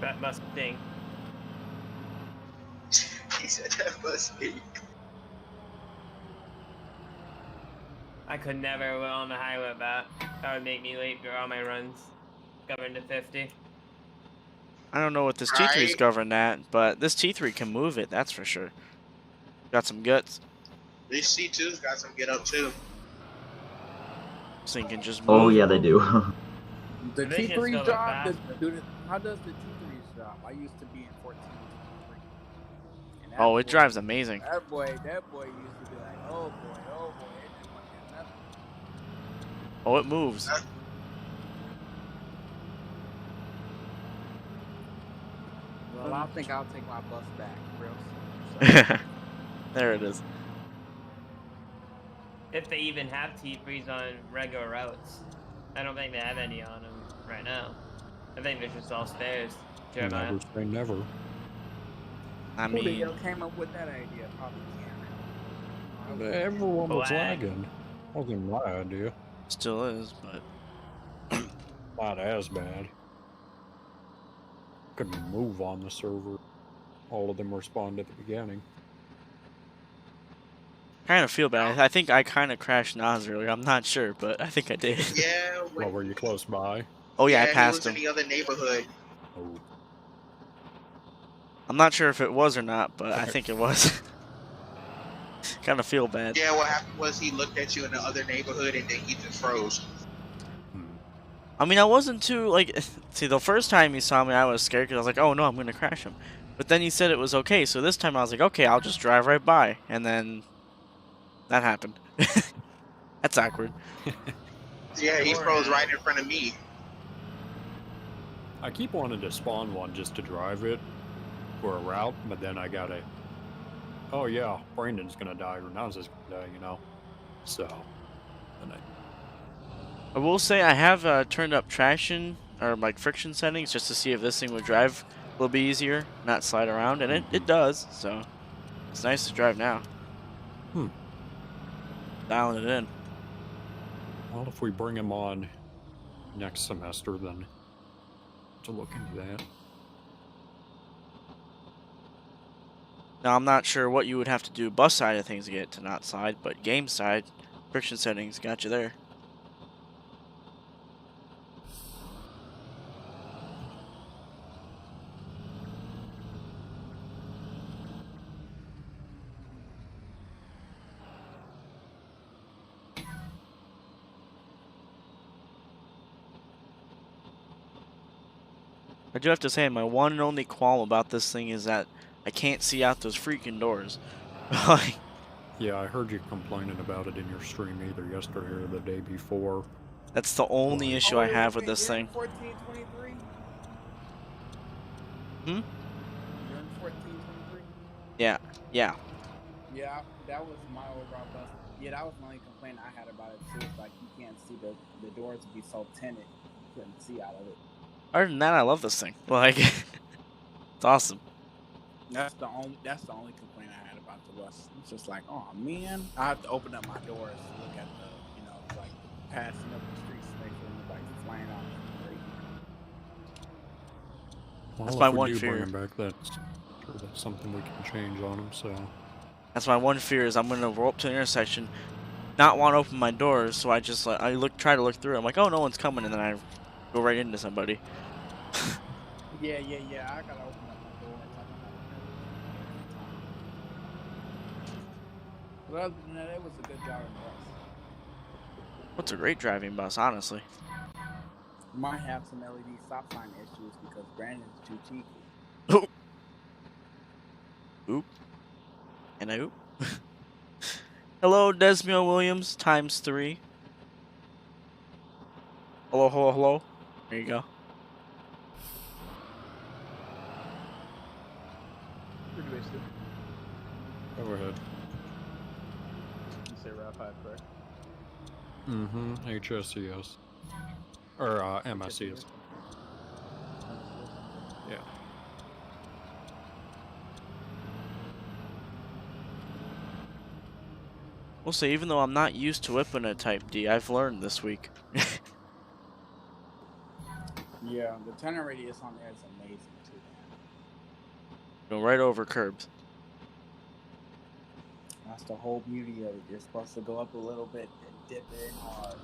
Speaker 6: That must stink.
Speaker 7: He said that must be.
Speaker 6: I could never go on the highway with that. That would make me late for all my runs. Governed to 50.
Speaker 1: I don't know what this T3 is
Speaker 7: Right?
Speaker 1: governed at, but this T3 can move it, that's for sure. Got some guts.
Speaker 7: This C2's got some get up too.
Speaker 1: This thing can just
Speaker 2: Oh
Speaker 1: move.
Speaker 2: yeah, they do.
Speaker 8: The
Speaker 6: Divisions
Speaker 8: T3's
Speaker 6: go
Speaker 8: job,
Speaker 6: fast.
Speaker 8: how does the T3's job? I used to be in 1423. And that
Speaker 1: Oh, it
Speaker 8: boy-
Speaker 1: drives amazing.
Speaker 8: That boy used to be like, oh boy, it didn't want to do nothing.
Speaker 1: Oh, it moves.
Speaker 8: Well, I think I'll take my bus back real soon. So.
Speaker 1: There it is.
Speaker 6: If they even have T3s on regular routes. I don't think they have any on them right now. I think they're just all spares. Jeremiah.
Speaker 5: Never say never.
Speaker 1: I
Speaker 8: Who the
Speaker 1: mean,
Speaker 8: hell came up with that idea? Probably Cameron.
Speaker 5: Everyone was
Speaker 6: Lag.
Speaker 5: lagging. Wasn't my idea.
Speaker 1: still is, but
Speaker 5: Not as bad. Couldn't move on the server. All of them respond at the beginning.
Speaker 1: kind of feel bad. I think I kind of crashed Nas earlier. I'm not sure, but I think I did.
Speaker 7: Yeah.
Speaker 5: Well, were you close by?
Speaker 1: Oh yeah, I
Speaker 7: he
Speaker 1: passed
Speaker 7: was
Speaker 1: him.
Speaker 7: in the other neighborhood.
Speaker 5: Oh,
Speaker 1: I'm not sure if it was or not, but I think it was. Kind of feel bad.
Speaker 7: Yeah, what happened was he looked at you in the other neighborhood and then he just froze.
Speaker 1: I mean, I wasn't too, like, see, the first time he saw me, I was scared because I was like, oh no, I'm going to crash him. But then he said it was okay, so this time I was like, okay, I'll just drive right by. And then that happened. That's awkward.
Speaker 7: Yeah, he froze right in front of me.
Speaker 5: I keep wanting to spawn one just to drive it for a route, but then I gotta. Oh yeah, Brandon's gonna die or Nas is gonna die, you know. So, and
Speaker 1: I will say I have turned up traction or like friction settings just to see if this thing would drive a little bit easier, not slide around, and it does. So it's nice to drive now. Dialing it in.
Speaker 5: well, if we bring him on next semester, then to look into that.
Speaker 1: Now I'm not sure what you would have to do bus side of things to get it to not slide, but game side, friction settings got you there. I do have to say, my one and only qualm about this thing is that I can't see out those freaking doors. Like,
Speaker 5: Yeah, I heard you complaining about it in your stream either yesterday or the day before.
Speaker 1: that's the only issue I have with this thing.
Speaker 8: 1423?
Speaker 1: Hmm?
Speaker 8: You're in 1423?
Speaker 1: Yeah, yeah.
Speaker 8: Yeah, that was my overall bus. Yeah, that was the only complaint I had about it too. It's like you can't see the doors would be so tinted, you couldn't see out of it.
Speaker 1: Other than that, I love this thing. Like, it's awesome.
Speaker 8: That's the only complaint I had about the bus. It's just like, oh man, I have to open up my doors to look at the, like passing up the streets to make sure nobody's flying out.
Speaker 5: Well,
Speaker 1: That's
Speaker 5: if
Speaker 1: my
Speaker 5: we
Speaker 1: one
Speaker 5: do
Speaker 1: fear.
Speaker 5: bring him back, that's something we can change on him. So
Speaker 1: That's my one fear is I'm gonna roll up to the intersection, not want to open my doors, so I just like try to look through. I'm like, oh, no one's coming, and then I go right into somebody.
Speaker 8: Yeah. I gotta open up my doors. But other than that, it was a good job in the bus.
Speaker 1: What's a great driving bus, honestly.
Speaker 8: Might have some LED stop sign issues because Brandon's too cheeky.
Speaker 1: Oop. Oop. And I oop. Hello, Desmio Williams times 3. Hello, hello, hello. There you go.
Speaker 4: Pretty wasted.
Speaker 5: Go ahead.
Speaker 4: You say Route 5, correct?
Speaker 5: Mm-hmm. HSCS. Or MSCS. Yeah.
Speaker 1: We'll say, even though I'm not used to whipping a Type D, I've learned this week.
Speaker 8: Yeah, the turning radius on there is amazing too, man.
Speaker 1: Go right over curbs.
Speaker 8: That's the whole beauty of it. You're supposed to go up a little bit and dip it in hard.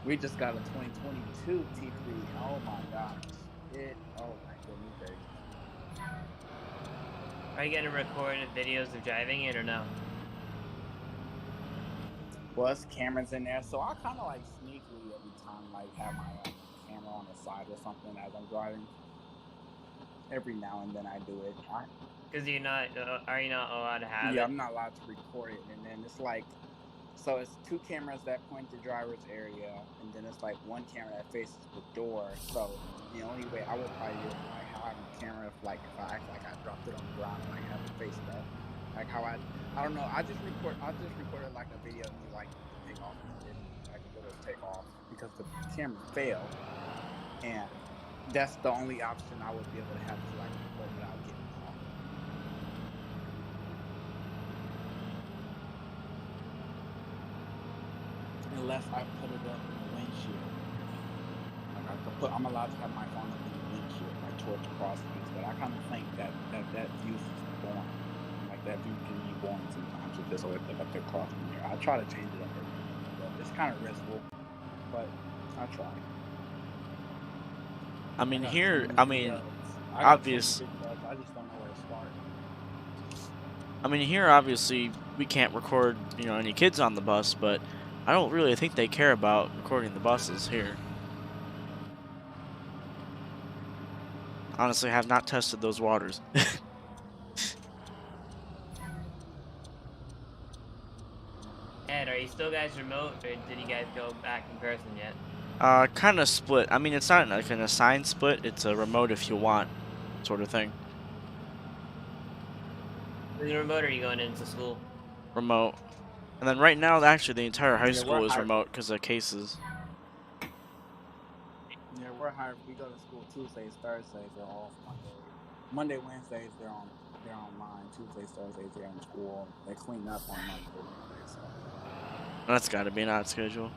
Speaker 8: We just got a 2022 T3. Oh my gosh. Oh my goodness gracious.
Speaker 6: Are you gonna record videos of driving it or no?
Speaker 8: Well, it's cameras in there, so I kind of like sneakily every time like have my camera on the side or something as I'm driving. Every now and then I do it.
Speaker 6: Because you're not, are you not allowed to have it?
Speaker 8: Yeah, I'm not allowed to record it, and then it's like, so it's 2 cameras that point the driver's area, and then it's like 1 camera that faces the door. So the only way I would probably do it is like having the camera, if I act like I dropped it on the ground and like have it face up, like how I don't know. I just recorded like a video of me like the take off, like a little take off, because the camera failed, and that's the only option I would be able to have to like record without getting caught. Unless I put it up in the windshield. Like I'm allowed to have my phone up in the windshield, like towards the crossings, but I kind of think that view is boring. Like that view can be boring sometimes with this or up there crossing here. I try to change it up every now and then. It's kind of restful, but I try.
Speaker 1: I mean, here,
Speaker 8: I
Speaker 1: obvious.
Speaker 8: I just don't know where to start.
Speaker 1: I mean, here, obviously, we can't record, any kids on the bus, but I don't really think they care about recording the buses here. Honestly, I have not tested those waters.
Speaker 6: Ed, are you still guys remote, or did you guys go back in person yet?
Speaker 1: Kind of split. I mean, it's not like an assigned split. It's a remote if you want, sort of thing.
Speaker 6: Is it remote, or are you going into school?
Speaker 1: Remote. And then right now, actually, the entire high school is remote because of cases.
Speaker 8: Yeah, we're hired. We go to school Tuesdays, Thursdays. They're off Monday, Wednesdays. They're online. Tuesdays, Thursdays. They're in school. They clean up on Monday, Wednesday. So
Speaker 1: That's got to be an odd schedule.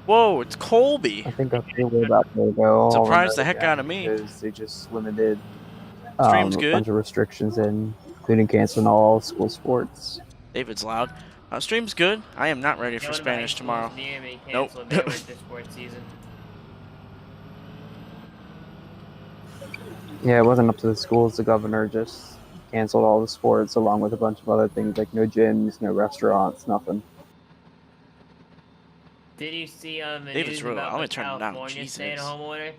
Speaker 1: Whoa, it's Colby.
Speaker 10: I think that's really about to go.
Speaker 1: Surprised the heck out of me.
Speaker 10: Because they just limited
Speaker 1: Stream's
Speaker 10: a
Speaker 1: good.
Speaker 10: bunch of restrictions in, including canceling all school sports.
Speaker 1: David's loud. Stream's good. I am not ready for Spanish tomorrow.
Speaker 6: Near me
Speaker 1: Nope.
Speaker 6: canceled their winter sports season.
Speaker 10: Yeah, it wasn't up to the schools. The governor just canceled all the sports along with a bunch of other things like no gyms, no restaurants, nothing.
Speaker 6: Did you see the
Speaker 1: David's
Speaker 6: news
Speaker 1: real.
Speaker 6: about
Speaker 1: I'm gonna
Speaker 6: the
Speaker 1: turn him down.
Speaker 6: California
Speaker 1: Jesus.
Speaker 6: stay-at-home order?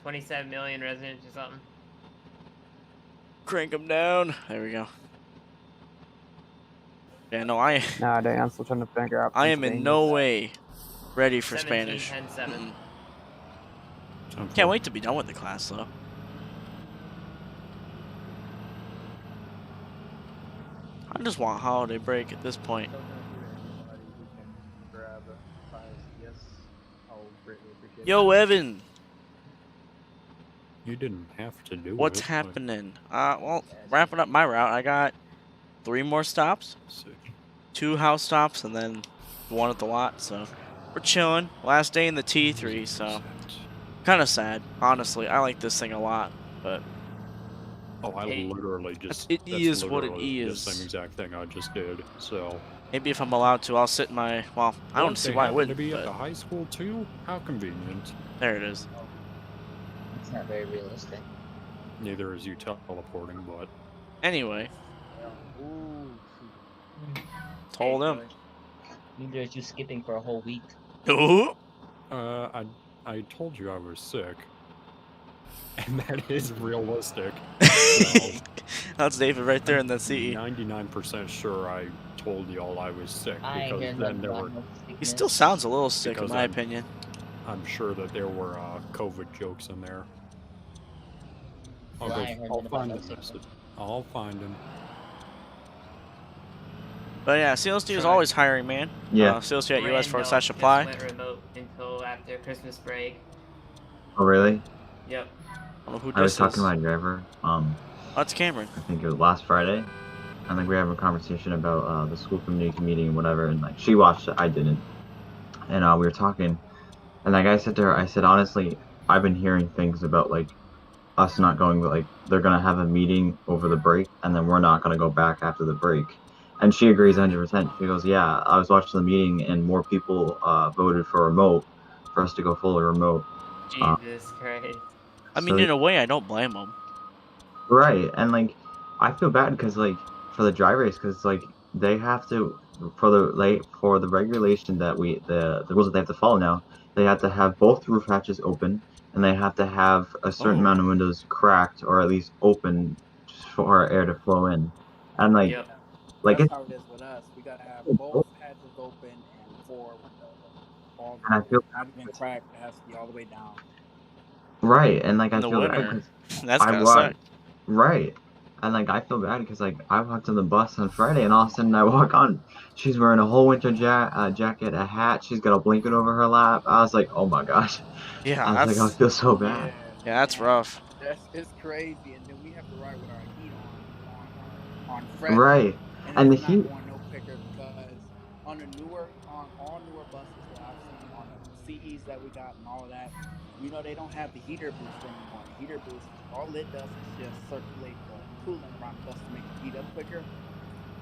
Speaker 6: 27 million residents or something.
Speaker 1: Crank him down. There we go. Yeah, no,
Speaker 10: Nah, dang, I'm still trying to figure out.
Speaker 1: I am in no way ready for
Speaker 6: 17,
Speaker 1: Spanish.
Speaker 6: 10, 7.
Speaker 1: Can't wait to be done with the class, though. I just want holiday break at this point. Yo, Evan.
Speaker 5: You didn't have to do
Speaker 1: What's
Speaker 5: it.
Speaker 1: happening? Well, wrapping up my route, I got 3 more stops. 2 house stops, and then 1 at the lot, so we're chilling. Last day in the T3, so kind of sad, honestly. I like this thing a lot, but
Speaker 5: Oh, I literally just.
Speaker 1: It
Speaker 5: that's
Speaker 1: is what it
Speaker 5: literally
Speaker 1: is.
Speaker 5: The same exact thing I just did. So.
Speaker 1: maybe if I'm allowed to, I'll sit in my. Well, I don't see why I wouldn't.
Speaker 5: To be
Speaker 1: but
Speaker 5: at the high school too? How convenient.
Speaker 1: there it is.
Speaker 9: It's not very realistic.
Speaker 5: Neither is you teleporting, but.
Speaker 1: Anyway, told him.
Speaker 9: Neither is you skipping for a whole week.
Speaker 1: Ooh.
Speaker 5: I told you I was sick, and that is realistic. So
Speaker 1: That's David right there in the
Speaker 5: I'm
Speaker 1: CE.
Speaker 5: 99% sure I told y'all I was sick
Speaker 9: I ain't
Speaker 5: because
Speaker 9: hearing
Speaker 5: then
Speaker 9: nothing
Speaker 5: there
Speaker 9: about
Speaker 5: were.
Speaker 9: no
Speaker 1: He still
Speaker 9: sickness.
Speaker 1: sounds a little sick, in
Speaker 5: Because
Speaker 1: my opinion.
Speaker 5: I'm sure that there were COVID jokes in there.
Speaker 9: Well, I ain't heard
Speaker 5: I'll
Speaker 9: nothing about
Speaker 5: find
Speaker 9: no
Speaker 5: the
Speaker 9: sickness.
Speaker 5: message. I'll find him.
Speaker 1: But yeah, CLSD is
Speaker 6: Try.
Speaker 1: always hiring, man.
Speaker 2: Yeah.
Speaker 1: CLSD at US
Speaker 6: Randolph
Speaker 1: /
Speaker 6: just
Speaker 1: apply.
Speaker 6: went remote until after Christmas break.
Speaker 2: Oh, really?
Speaker 6: Yep.
Speaker 1: I don't know who
Speaker 2: I was
Speaker 1: this
Speaker 2: talking
Speaker 1: is.
Speaker 2: to my driver.
Speaker 1: Oh, it's Cameron.
Speaker 2: I think it was last Friday. I think we were having a conversation about the school community meeting and whatever. And like she watched it, I didn't. And we were talking. And like I said to her, I said honestly, I've been hearing things about like us not going, like they're gonna have a meeting over the break, and then we're not gonna go back after the break. And she agrees 100%. She goes, "Yeah, I was watching the meeting, and more people voted for remote, for us to go fully remote." Uh,
Speaker 6: Jesus Christ.
Speaker 1: I mean,
Speaker 2: so
Speaker 1: in a way, I don't blame him.
Speaker 2: right, and like I feel bad because like for the drivers, because like they have to for the regulation that the rules that they have to follow now, they have to have both roof hatches open, and they have to have a certain
Speaker 1: Oh.
Speaker 2: amount of windows cracked or at least open just for air to flow in, and
Speaker 6: Yep.
Speaker 2: like
Speaker 8: That's
Speaker 2: it's
Speaker 8: how it is with us. We gotta have
Speaker 2: and
Speaker 8: both hatches open and 4 windows open all the
Speaker 2: I
Speaker 8: way.
Speaker 2: feel
Speaker 8: Not even cracked. It has to be all the way down.
Speaker 2: right, and like
Speaker 1: In
Speaker 2: I
Speaker 1: the
Speaker 2: feel bad
Speaker 1: winter.
Speaker 2: because
Speaker 1: That's
Speaker 2: I
Speaker 1: gotta
Speaker 2: walk
Speaker 1: suck.
Speaker 2: right. And like I feel bad because like I walked on the bus on Friday and all of a sudden I walk on, she's wearing a whole winter jacket, a hat, she's got a blanket over her lap. I was like, oh my gosh.
Speaker 1: Yeah,
Speaker 2: I was like, I
Speaker 1: that's
Speaker 2: feel so
Speaker 8: Yeah,
Speaker 2: bad.
Speaker 1: that's
Speaker 8: man,
Speaker 1: rough.
Speaker 8: it's crazy. And then we have to ride with our heat on fresh,
Speaker 2: Right.
Speaker 8: and
Speaker 2: And the
Speaker 8: it's not
Speaker 2: heat,
Speaker 8: going no quicker because on all newer buses that I've seen on the CEs that we got and all of that, they don't have the heater boost anymore. The heater boost, all it does is just circulate the coolant around the bus to make it heat up quicker.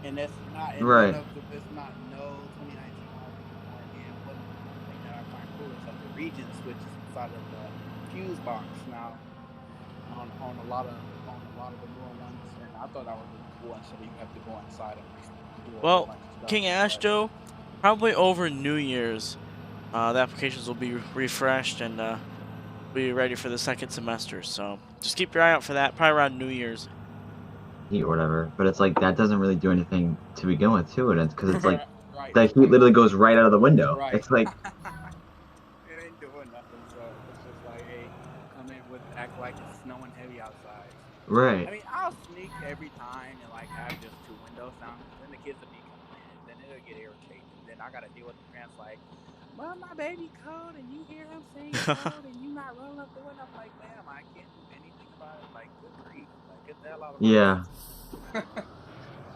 Speaker 8: And that's not, and none
Speaker 2: right.
Speaker 8: of the, it's not no 2019 models anymore. And one thing that I find cool is that the region switches inside of the fuse box now on a lot of the newer ones, and I thought that was really cool. Instead of you have to go inside and do a whole
Speaker 1: Well,
Speaker 8: bunch of stuff.
Speaker 1: King
Speaker 8: But
Speaker 1: Ashto, probably over New Year's, the applications will be refreshed and be ready for the second semester. So just keep your eye out for that. Probably around New Year's.
Speaker 2: Heat or whatever. But it's like that doesn't really do anything to begin with too. And it's because it's like
Speaker 8: right,
Speaker 2: the
Speaker 8: that's
Speaker 2: heat
Speaker 8: right,
Speaker 2: literally goes right out of the window.
Speaker 8: right.
Speaker 2: It's like
Speaker 8: It ain't doing nothing. So it's just like, hey, come in with act like it's snowing heavy outside. I
Speaker 2: right.
Speaker 8: mean, I'll sneak every time and like have just 2 windows down because then the kids will be coming in and then it'll get irritating. And then I got to deal with the parents like, well, my baby cold and you hear him saying cold and you not rolling up the window. I'm like, ma'am, I can't do anything about it. Like, good grief. Like, get the hell out of my
Speaker 2: Yeah.
Speaker 8: face.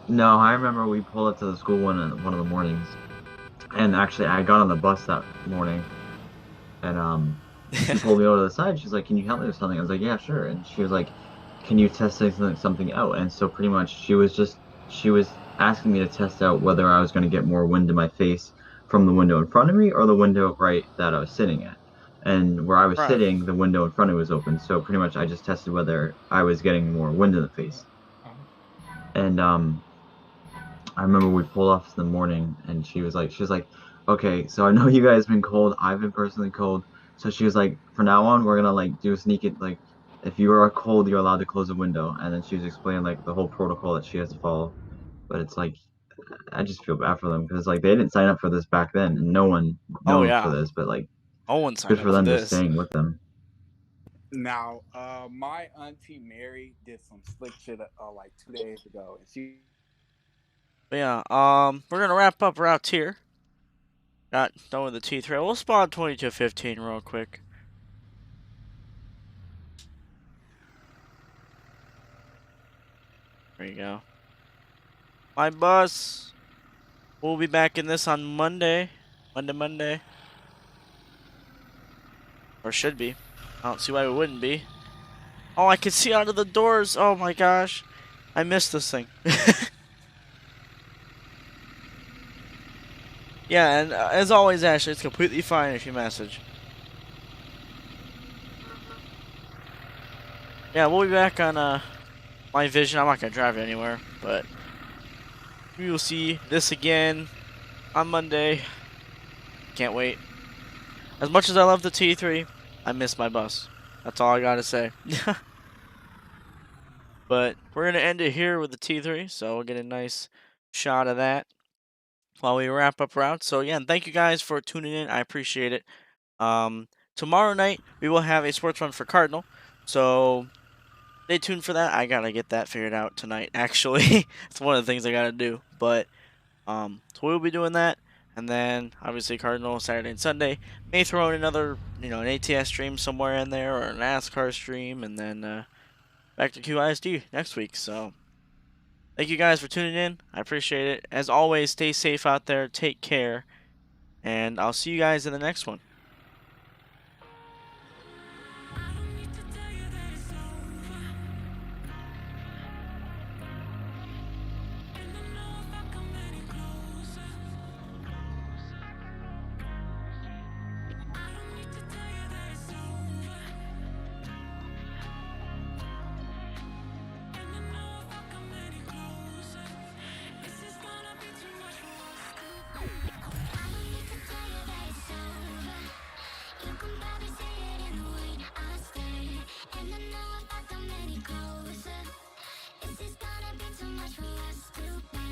Speaker 2: No, I remember we pulled up to the school one of the mornings. And actually I got on the bus that morning and she pulled me over to the side. She's like, "Can you help me with something?" I was like, "Yeah, sure." And she was like, "Can you test something out?" And so pretty much she was asking me to test out whether I was going to get more wind in my face from the window in front of me or the window right that I was sitting at. And where I was
Speaker 1: Right.
Speaker 2: sitting, the window in front of me was open. So pretty much I just tested whether I was getting more wind in the face. And I remember we pulled off in the morning, and she was like, okay, so I know you guys been cold. I've been personally cold. So she was like, from now on, we're gonna like do a sneak it. Like, if you are cold, you're allowed to close the window. And then she was explaining like the whole protocol that she has to follow. But it's like, I just feel bad for them because like they didn't sign up for this back then, and no one
Speaker 1: Oh
Speaker 2: knows for
Speaker 1: yeah.
Speaker 2: this. But like,
Speaker 1: No one
Speaker 2: good
Speaker 1: signed up
Speaker 2: for
Speaker 1: for
Speaker 2: them just
Speaker 1: this.
Speaker 2: staying with them.
Speaker 8: Now, my auntie Mary did some slick shit like 2 days ago, and she.
Speaker 1: But yeah. We're gonna wrap up routes here. Got done with the T3. We'll spawn 2215 real quick. There you go. My bus. We'll be back in this on Monday. Monday. Or should be. I don't see why we wouldn't be. Oh, I can see out of the doors. Oh my gosh. I missed this thing. Yeah, and as always, Ashley, it's completely fine if you message. Yeah, we'll be back on my vision. I'm not gonna drive it anywhere, but we will see this again on Monday. Can't wait. As much as I love the T3, I miss my bus. That's all I gotta say. But we're gonna end it here with the T3, so we'll get a nice shot of that while we wrap up routes. So yeah, thank you guys for tuning in. I appreciate it. Tomorrow night we will have a sports run for Cardinal, so stay tuned for that. I gotta get that figured out tonight. Actually, it's one of the things I gotta do. But so we'll be doing that, and then obviously Cardinal Saturday and Sunday. May throw in another, an ATS stream somewhere in there or a NASCAR stream, and then back to QISD next week. So thank you guys for tuning in. I appreciate it. As always, stay safe out there. Take care, and I'll see you guys in the next one.
Speaker 11: This is gonna be too much for us to bear.